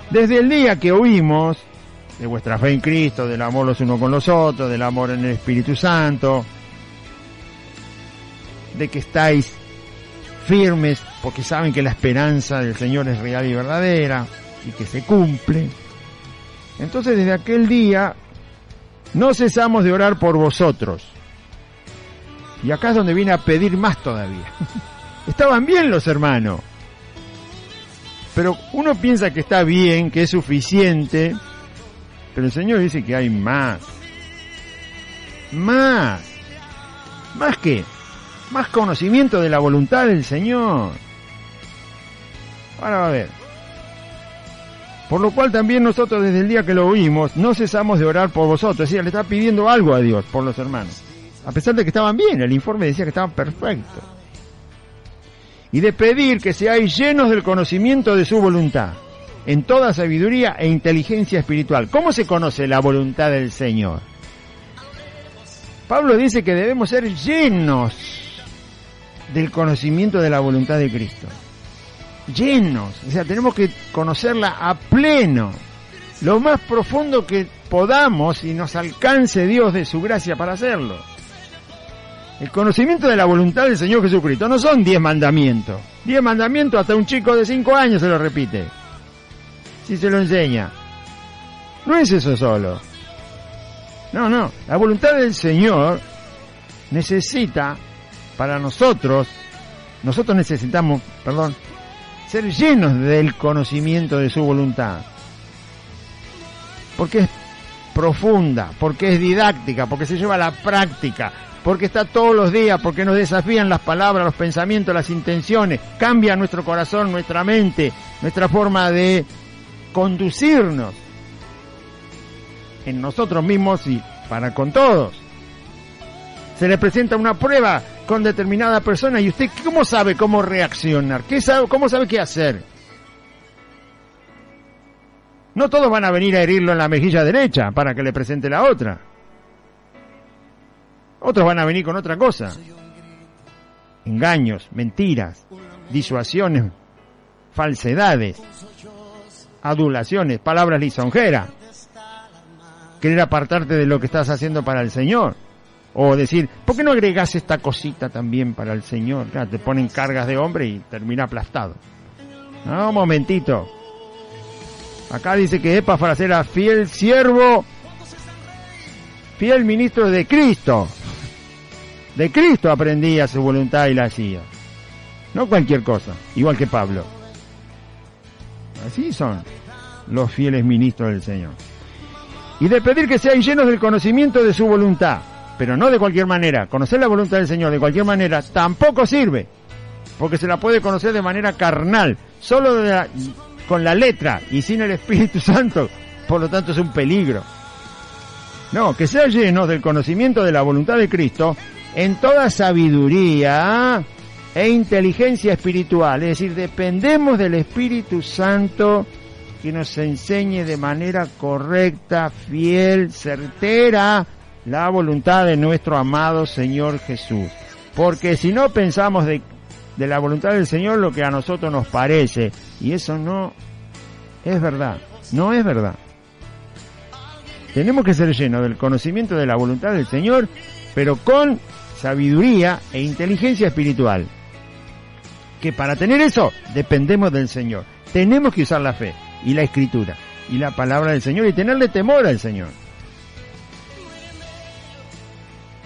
Desde el día que oímos de vuestra fe en Cristo, del amor los unos con los otros, del amor en el Espíritu Santo, de que estáis firmes porque saben que la esperanza del Señor es real y verdadera y que se cumple. Entonces desde aquel día no cesamos de orar por vosotros. Y acá es donde viene a pedir más todavía. Estaban bien los hermanos, pero uno piensa que está bien, que es suficiente, pero el Señor dice que hay más. ¿Más qué? Más conocimiento de la voluntad del Señor. Ahora va a ver. Por lo cual también nosotros desde el día que lo oímos no cesamos de orar por vosotros. Es decir, le está pidiendo algo a Dios por los hermanos. A pesar de que estaban bien, el informe decía que estaban perfectos. Y de pedir que seáis llenos del conocimiento de su voluntad, en toda sabiduría e inteligencia espiritual. ¿Cómo se conoce la voluntad del Señor? Pablo dice que debemos ser llenos del conocimiento de la voluntad de Cristo. Llenos, o sea, tenemos que conocerla a pleno, lo más profundo que podamos y nos alcance Dios de su gracia para hacerlo. El conocimiento de la voluntad del Señor Jesucristo no son 10 mandamientos. 10 mandamientos hasta un chico de 5 años se lo repite, si se lo enseña. No es eso solo. No, la voluntad del Señor necesita, para nosotros necesitamos, ser llenos del conocimiento de su voluntad. Porque es profunda, porque es didáctica, porque se lleva a la práctica, porque está todos los días, porque nos desafían las palabras, los pensamientos, las intenciones, cambia nuestro corazón, nuestra mente, nuestra forma de conducirnos en nosotros mismos y para con todos. Se le presenta una prueba con determinada persona y usted ¿cómo sabe cómo reaccionar? ¿Cómo sabe qué hacer? No todos van a venir a herirlo en la mejilla derecha para que le presente la otra. Otros van a venir con otra cosa. Engaños, mentiras, disuasiones, falsedades, adulaciones, palabras lisonjeras. Querer apartarte de lo que estás haciendo para el Señor. O decir, ¿por qué no agregás esta cosita también para el Señor? Claro, te ponen cargas de hombre y termina aplastado. No, un momentito. Acá dice que Epafras era fiel siervo, fiel ministro de Cristo. De Cristo aprendía su voluntad y la hacía. No cualquier cosa, igual que Pablo. Así son los fieles ministros del Señor. Y de pedir que sean llenos del conocimiento de su voluntad, pero no de cualquier manera. Conocer la voluntad del Señor de cualquier manera tampoco sirve, porque se la puede conocer de manera carnal, solo con la letra y sin el Espíritu Santo, por lo tanto es un peligro. No, que sean llenos del conocimiento de la voluntad de Cristo en toda sabiduría e inteligencia espiritual, es decir, dependemos del Espíritu Santo que nos enseñe de manera correcta, fiel, certera la voluntad de nuestro amado Señor Jesús. Porque si no pensamos de la voluntad del Señor lo que a nosotros nos parece, y eso no es verdad, no es verdad. Tenemos que ser llenos del conocimiento de la voluntad del Señor, pero con sabiduría e inteligencia espiritual. Que para tener eso dependemos del Señor. Tenemos que usar la fe y la Escritura y la palabra del Señor y tenerle temor al Señor.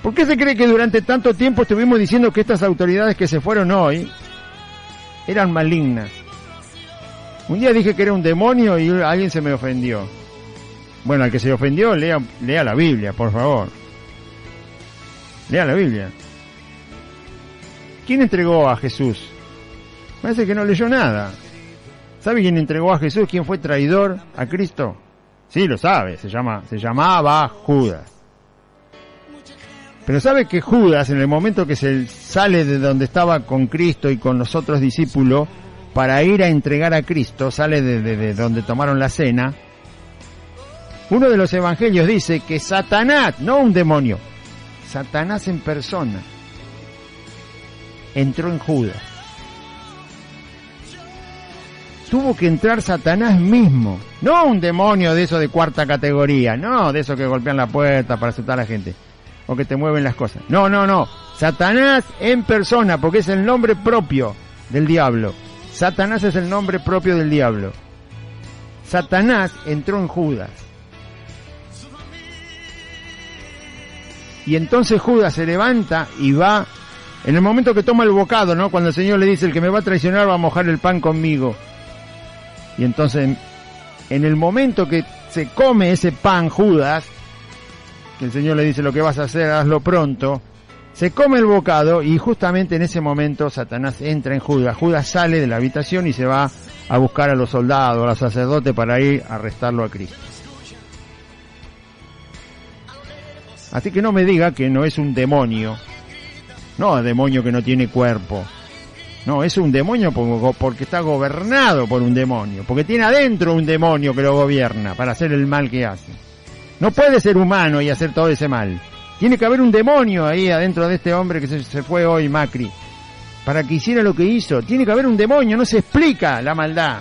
¿Por qué se cree que durante tanto tiempo estuvimos diciendo que estas autoridades que se fueron hoy eran malignas? Un día dije que era un demonio y alguien se me ofendió. Bueno, al que se ofendió, lea la Biblia, por favor. Lea la Biblia. ¿Quién entregó a Jesús? Parece que no leyó nada. ¿Sabe quién entregó a Jesús? ¿Quién fue traidor a Cristo? Sí, lo sabe, se llamaba Judas. Pero sabe que Judas, en el momento que se sale de donde estaba con Cristo y con los otros discípulos para ir a entregar a Cristo, sale de donde tomaron la cena, uno de los evangelios dice que Satanás, no un demonio, Satanás en persona, entró en Judas. Tuvo que entrar Satanás mismo, no un demonio de eso de cuarta categoría, no de eso que golpean la puerta para asustar a la gente, o que te mueven las cosas. No, Satanás en persona, porque es el nombre propio del diablo. Satanás es el nombre propio del diablo. Satanás entró en Judas. Y entonces Judas se levanta y va, en el momento que toma el bocado, ¿no? Cuando el Señor le dice, el que me va a traicionar va a mojar el pan conmigo. Y entonces, en el momento que se come ese pan Judas, que el Señor le dice, lo que vas a hacer, hazlo pronto, se come el bocado y justamente en ese momento Satanás entra en Judas. Judas sale de la habitación y se va a buscar a los soldados, a los sacerdotes para ir a arrestarlo a Cristo. Así que no me diga que no es un demonio. No, demonio que no tiene cuerpo. No, es un demonio porque está gobernado por un demonio. Porque tiene adentro un demonio que lo gobierna para hacer el mal que hace. No puede ser humano y hacer todo ese mal. Tiene que haber un demonio ahí adentro de este hombre que se fue hoy, Macri, para que hiciera lo que hizo. Tiene que haber un demonio, no se explica la maldad.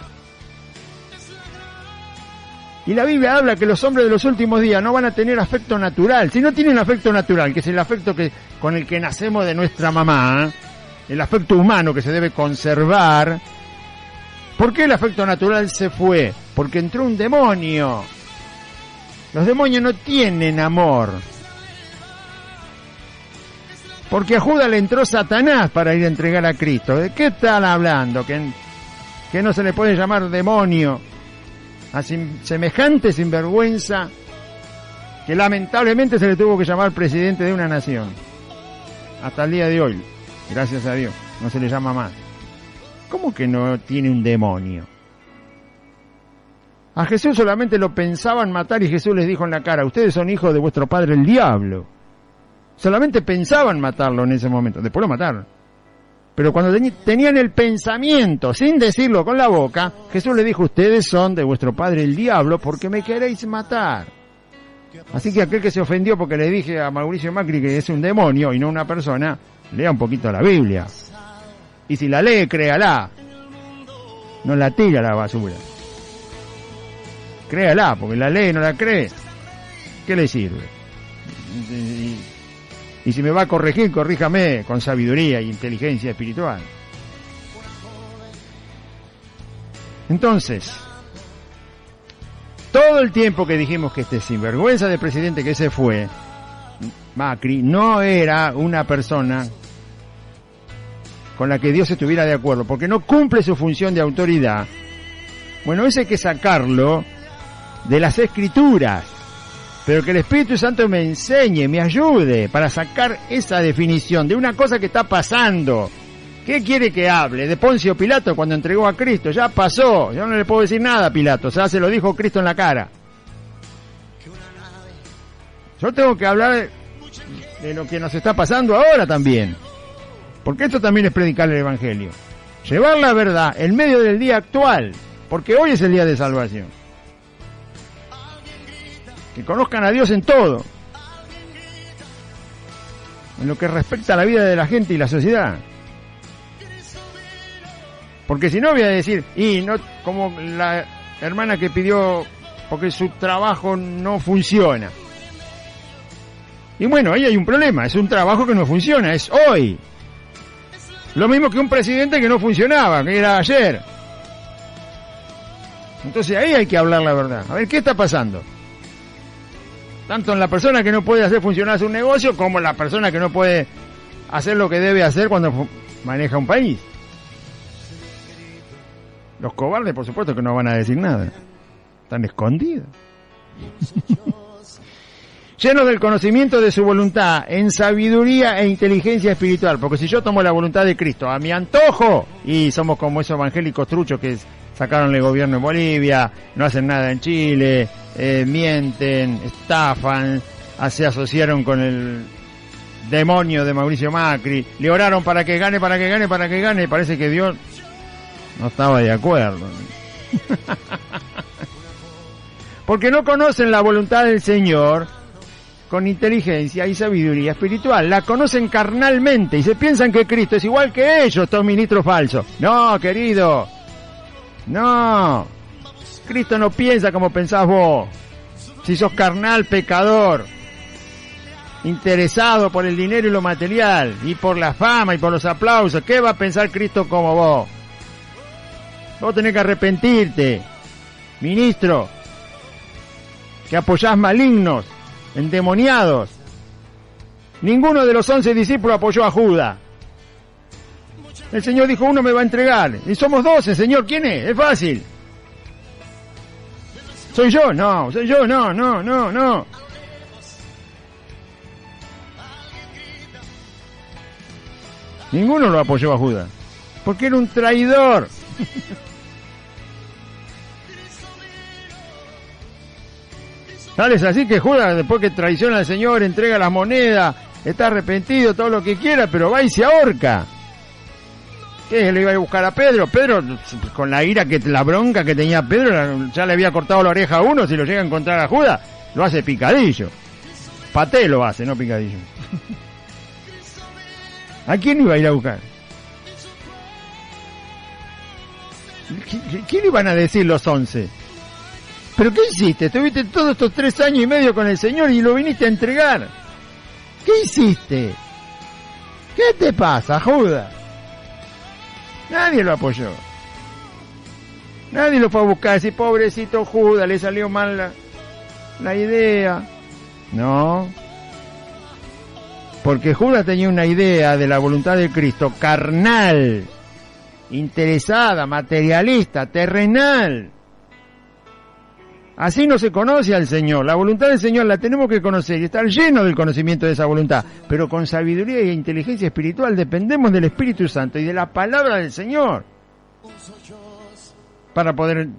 Y la Biblia habla que los hombres de los últimos días no van a tener afecto natural. Si no tienen afecto natural, que es el afecto con el que nacemos de nuestra mamá, el afecto humano que se debe conservar, ¿por qué el afecto natural se fue? Porque entró un demonio. Los demonios no tienen amor. Porque a Judas le entró Satanás para ir a entregar a Cristo. ¿De qué están hablando? Que no se le puede llamar demonio a semejante sinvergüenza que lamentablemente se le tuvo que llamar presidente de una nación. Hasta el día de hoy, gracias a Dios, no se le llama más. ¿Cómo que no tiene un demonio? A Jesús solamente lo pensaban matar y Jesús les dijo en la cara, ustedes son hijos de vuestro padre el diablo. Solamente pensaban matarlo en ese momento, después lo mataron. Pero cuando tenían el pensamiento, sin decirlo con la boca, Jesús le dijo, ustedes son de vuestro padre el diablo porque me queréis matar. Así que aquel que se ofendió porque le dije a Mauricio Macri que es un demonio y no una persona, lea un poquito la Biblia. Y si la lee, créala. No la tira a la basura. Créala, porque la lee y no la cree. ¿Qué le sirve? Y si me va a corregir, corríjame con sabiduría e inteligencia espiritual. Entonces, todo el tiempo que dijimos que este sinvergüenza de presidente que se fue, Macri, no era una persona con la que Dios estuviera de acuerdo, porque no cumple su función de autoridad Bueno, eso hay que sacarlo de las Escrituras, pero que el Espíritu Santo me enseñe, me ayude para sacar esa definición de una cosa que está pasando. ¿Qué quiere que hable? De Poncio Pilato cuando entregó a Cristo. Ya pasó, yo no le puedo decir nada a Pilato, o sea, se lo dijo Cristo en la cara. Yo tengo que hablar de lo que nos está pasando ahora también, porque esto también es predicar el Evangelio, llevar la verdad en medio del día actual, porque hoy es el día de salvación. Que conozcan a Dios en todo, en lo que respecta a la vida de la gente y la sociedad. Porque si no voy a decir, y no como la hermana que pidió porque su trabajo no funciona. Y bueno, ahí hay un problema, es un trabajo que no funciona, es hoy. Lo mismo que un presidente que no funcionaba, que era ayer. Entonces ahí hay que hablar la verdad. A ver, ¿qué está pasando? Tanto en la persona que no puede hacer funcionar su negocio, como en la persona que no puede hacer lo que debe hacer cuando maneja un país. Los cobardes, por supuesto, que no van a decir nada. Están escondidos. Llenos del conocimiento de su voluntad, en sabiduría e inteligencia espiritual. Porque si yo tomo la voluntad de Cristo a mi antojo, y somos como esos evangélicos truchos que sacaron el gobierno en Bolivia, no hacen nada en Chile, mienten, estafan, se asociaron con el demonio de Mauricio Macri, le oraron para que gane, y parece que Dios no estaba de acuerdo. Porque no conocen la voluntad del Señor con inteligencia y sabiduría espiritual. La conocen carnalmente y se piensan que Cristo es igual que ellos, estos ministros falsos. No, querido. No. Cristo no piensa como pensás vos. Si sos carnal, pecador, interesado por el dinero y lo material, y por la fama y por los aplausos, ¿qué va a pensar Cristo como vos? Vos tenés que arrepentirte, ministro, que apoyás malignos, endemoniados. Ninguno de los 11 discípulos apoyó a Judas. El Señor dijo, uno me va a entregar. Y somos 12, Señor, ¿quién es? Es fácil. ¿Soy yo? No, soy yo, no. Ninguno lo apoyó a Judas, porque era un traidor. Tal es así que Judas, después que traiciona al Señor, entrega las monedas, está arrepentido, todo lo que quiera, pero va y se ahorca. ¿Qué? ¿Le iba a buscar a Pedro? Pedro, con la ira, la bronca que tenía Pedro, ya le había cortado la oreja a uno, si lo llega a encontrar a Judas, lo hace picadillo. Paté lo hace, no picadillo. ¿A quién iba a ir a buscar? ¿Qué le iban a decir los 11? ¿Pero qué hiciste? Estuviste todos estos 3 años y medio con el Señor y lo viniste a entregar. ¿Qué hiciste? ¿Qué te pasa, Judas? Nadie lo apoyó. Nadie lo fue a buscar. Decir, pobrecito Judas, le salió mal la idea. No. Porque Judas tenía una idea de la voluntad de Cristo carnal, interesada, materialista, terrenal. Así no se conoce al Señor. La voluntad del Señor la tenemos que conocer y estar llenos del conocimiento de esa voluntad. Pero con sabiduría e inteligencia espiritual dependemos del Espíritu Santo y de la palabra del Señor para poder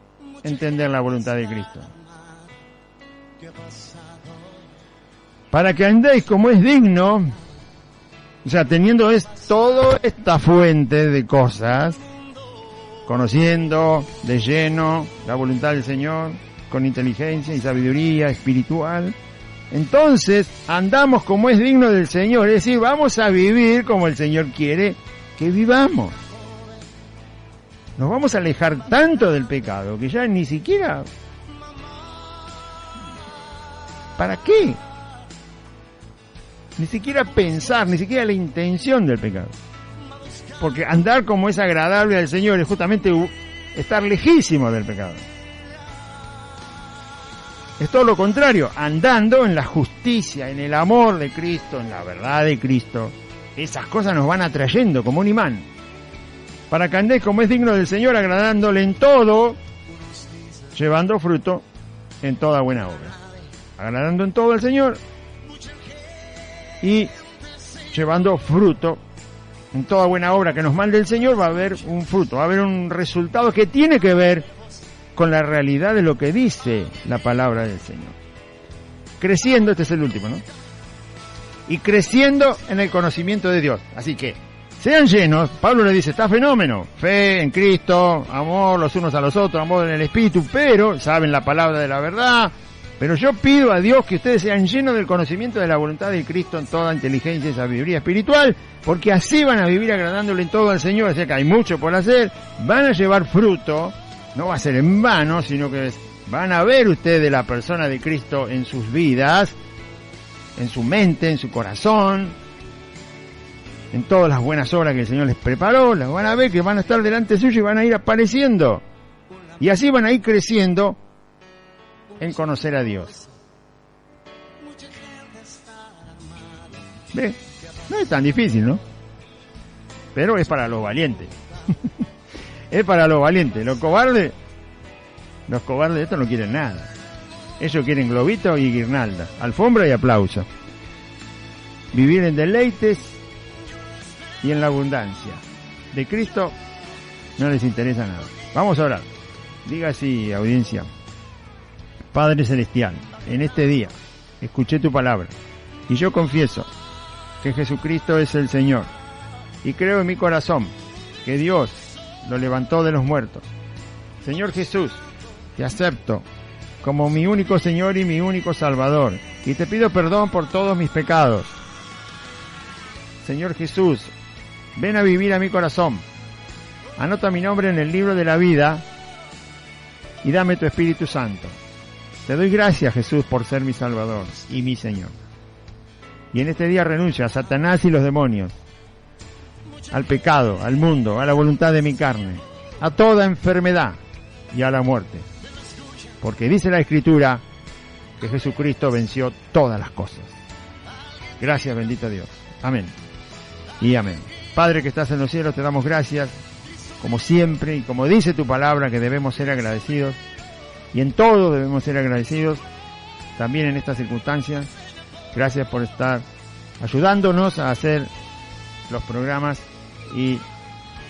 entender la voluntad de Cristo. Para que andéis como es digno, o sea, teniendo toda esta fuente de cosas, conociendo de lleno la voluntad del Señor, con inteligencia y sabiduría espiritual, entonces andamos como es digno del Señor, es decir, vamos a vivir como el Señor quiere que vivamos. Nos vamos a alejar tanto del pecado que ya ni siquiera... ¿Para qué? Ni siquiera pensar, ni siquiera la intención del pecado. Porque andar como es agradable al Señor es justamente estar lejísimo del pecado. Es todo lo contrario, andando en la justicia, en el amor de Cristo, en la verdad de Cristo. Esas cosas nos van atrayendo como un imán. Para que andéis como es digno del Señor, agradándole en todo, llevando fruto en toda buena obra, agradando en todo al Señor y llevando fruto en toda buena obra que nos mande el Señor. Va a haber un fruto, va a haber un resultado que tiene que ver con la realidad de lo que dice la palabra del Señor. Creciendo, este es el último, ¿no? Y creciendo en el conocimiento de Dios. Así que sean llenos. Pablo le dice, está fenómeno, fe en Cristo, amor los unos a los otros, amor en el Espíritu, pero saben la palabra de la verdad. Pero yo pido a Dios que ustedes sean llenos del conocimiento de la voluntad de Cristo en toda inteligencia y sabiduría espiritual, porque así van a vivir agradándole en todo al Señor. O sea que hay mucho por hacer, van a llevar fruto, no va a ser en vano, sino que van a ver ustedes la persona de Cristo en sus vidas, en su mente, en su corazón, en todas las buenas obras que el Señor les preparó. Las van a ver que van a estar delante suyo y van a ir apareciendo. Y así van a ir creciendo en conocer a Dios. ¿Ve? No es tan difícil, ¿no? Pero es para los valientes. Es para los valientes. Los cobardes de esto no quieren nada. Ellos quieren globito y guirnalda, alfombra y aplauso. Vivir en deleites y en la abundancia. De Cristo no les interesa nada. Vamos a orar. Diga así, audiencia. Padre Celestial, en este día escuché tu palabra y yo confieso que Jesucristo es el Señor y creo en mi corazón que Dios lo levantó de los muertos. Señor Jesús, te acepto como mi único Señor y mi único Salvador y te pido perdón por todos mis pecados. Señor Jesús, ven a vivir a mi corazón, anota mi nombre en el libro de la vida y dame tu Espíritu Santo. Te doy gracias, Jesús, por ser mi Salvador y mi Señor. Y en este día renuncio a Satanás y los demonios, al pecado, al mundo, a la voluntad de mi carne, a toda enfermedad y a la muerte. Porque dice la Escritura que Jesucristo venció todas las cosas. Gracias, bendito Dios. Amén. Y amén. Padre que estás en los cielos, te damos gracias, como siempre, y como dice tu palabra, que debemos ser agradecidos. Y en todo debemos ser agradecidos, también en estas circunstancias. Gracias por estar ayudándonos a hacer los programas y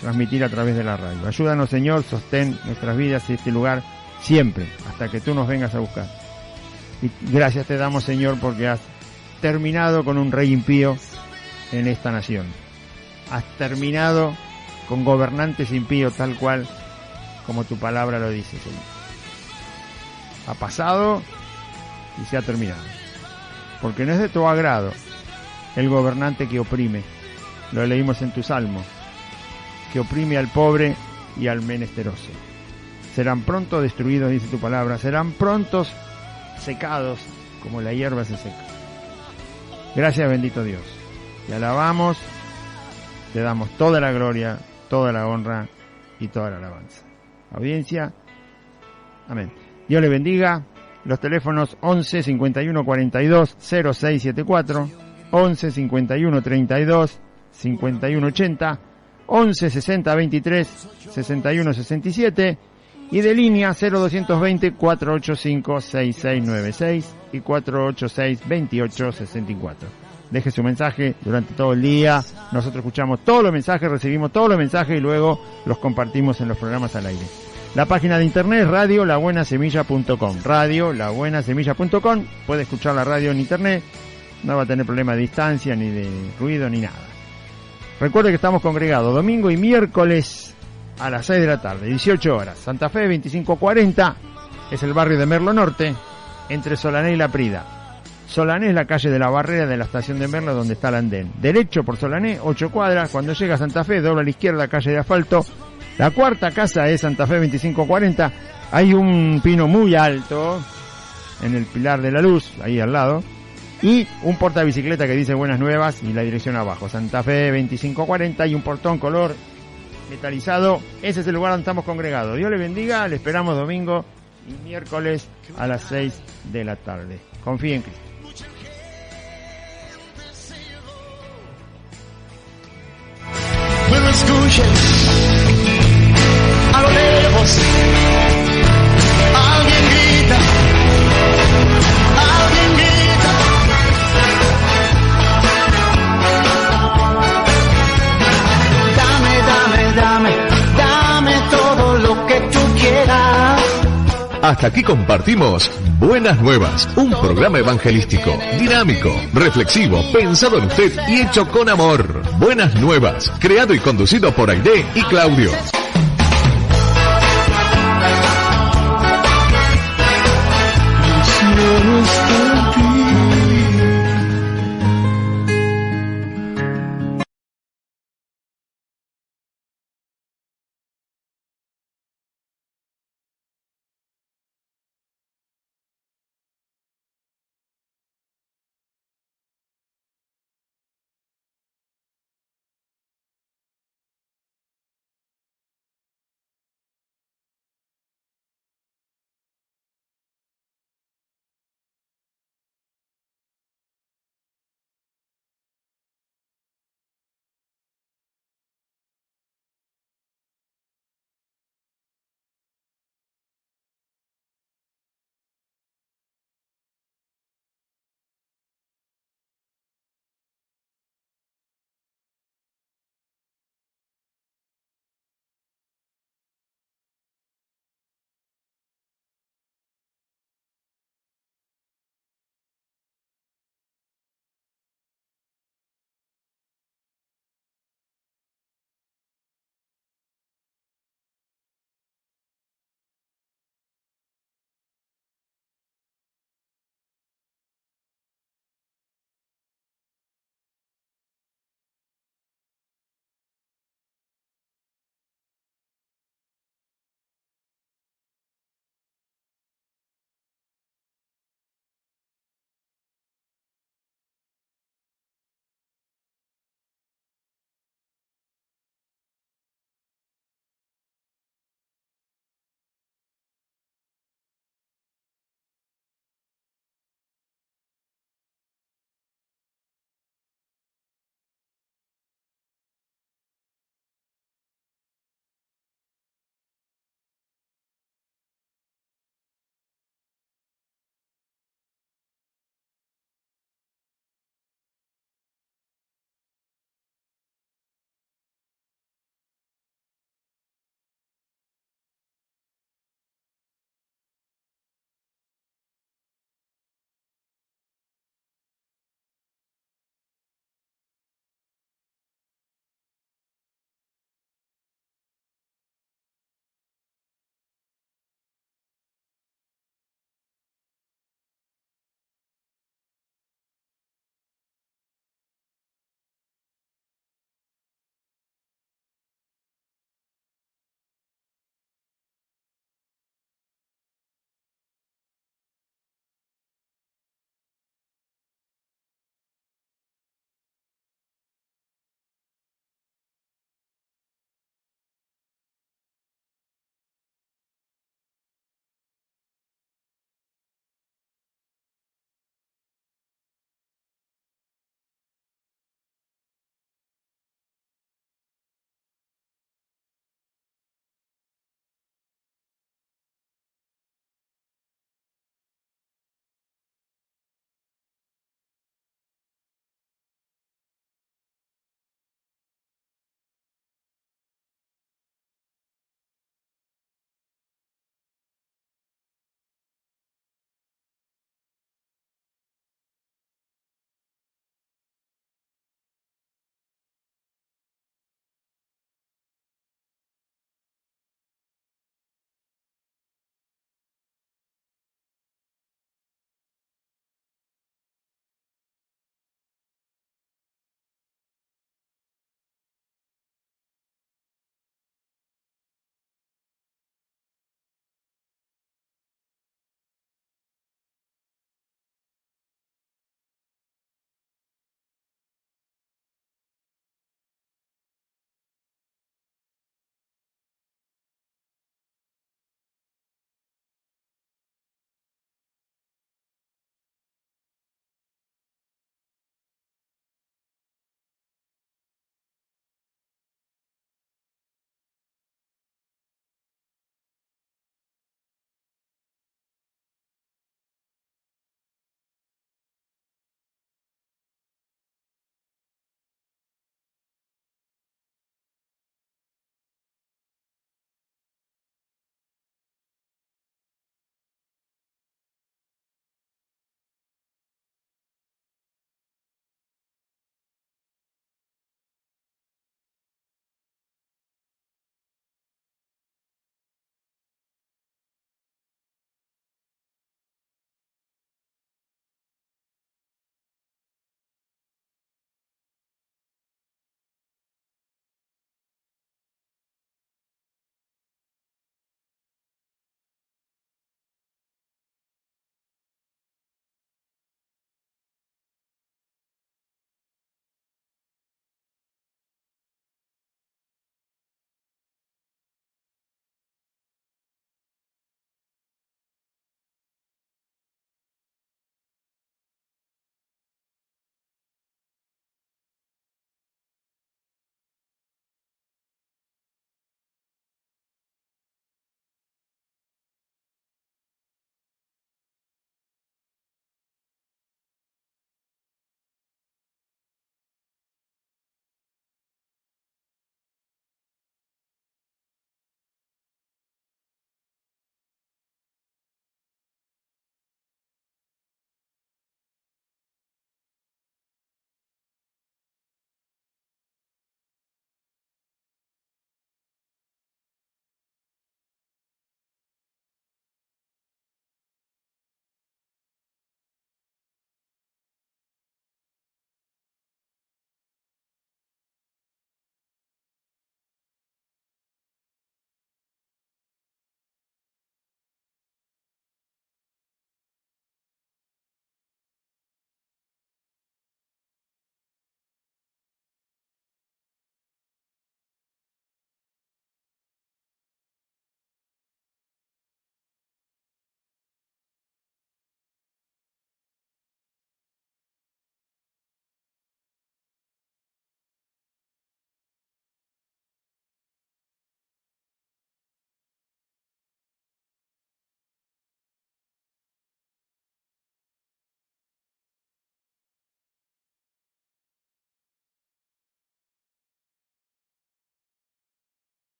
transmitir a través de la radio. Ayúdanos, Señor, sostén nuestras vidas y este lugar siempre, hasta que tú nos vengas a buscar. Y gracias te damos, Señor, porque has terminado con un rey impío en esta nación. Has terminado con gobernantes impíos, tal cual como tu palabra lo dice, Señor. Ha pasado y se ha terminado. Porque no es de tu agrado el gobernante que oprime. Lo leímos en tu salmo. Que oprime al pobre y al menesteroso. Serán pronto destruidos, dice tu palabra. Serán prontos secados como la hierba se seca. Gracias, bendito Dios. Te alabamos. Te damos toda la gloria, toda la honra y toda la alabanza. Audiencia. Amén. Dios le bendiga. Los teléfonos 11 51 42 0674, 11 51 32 51 80, 11 60 23 61 67 y de línea 0220 485 6696 y 486 28 64. Deje su mensaje durante todo el día. Nosotros escuchamos todos los mensajes, recibimos todos los mensajes y luego los compartimos en los programas al aire. La página de internet es radiolabuenasemilla.com. Radiolabuenasemilla.com. Puede escuchar la radio en internet. No va a tener problema de distancia, ni de ruido, ni nada. Recuerde que estamos congregados domingo y miércoles a las 6 de la tarde, 18 horas. Santa Fe 2540 es el barrio de Merlo Norte, entre Solané y La Prida. Solané es la calle de la Barrera de la estación de Merlo, donde está el andén. Derecho por Solané, 8 cuadras. Cuando llega a Santa Fe, dobla a la izquierda, calle de asfalto. La cuarta casa es Santa Fe 2540. Hay un pino muy alto en el Pilar de la Luz, ahí al lado. Y un portabicicleta que dice Buenas Nuevas y la dirección abajo. Santa Fe 2540 y un portón color metalizado. Ese es el lugar donde estamos congregados. Dios le bendiga. Le esperamos domingo y miércoles a las 6 de la tarde. Confíe en Cristo. Pero escuchen a lo lejos, a Hasta aquí compartimos Buenas Nuevas, un programa evangelístico, dinámico, reflexivo, pensado en usted y hecho con amor. Buenas Nuevas, creado y conducido por Aide y Claudio. No está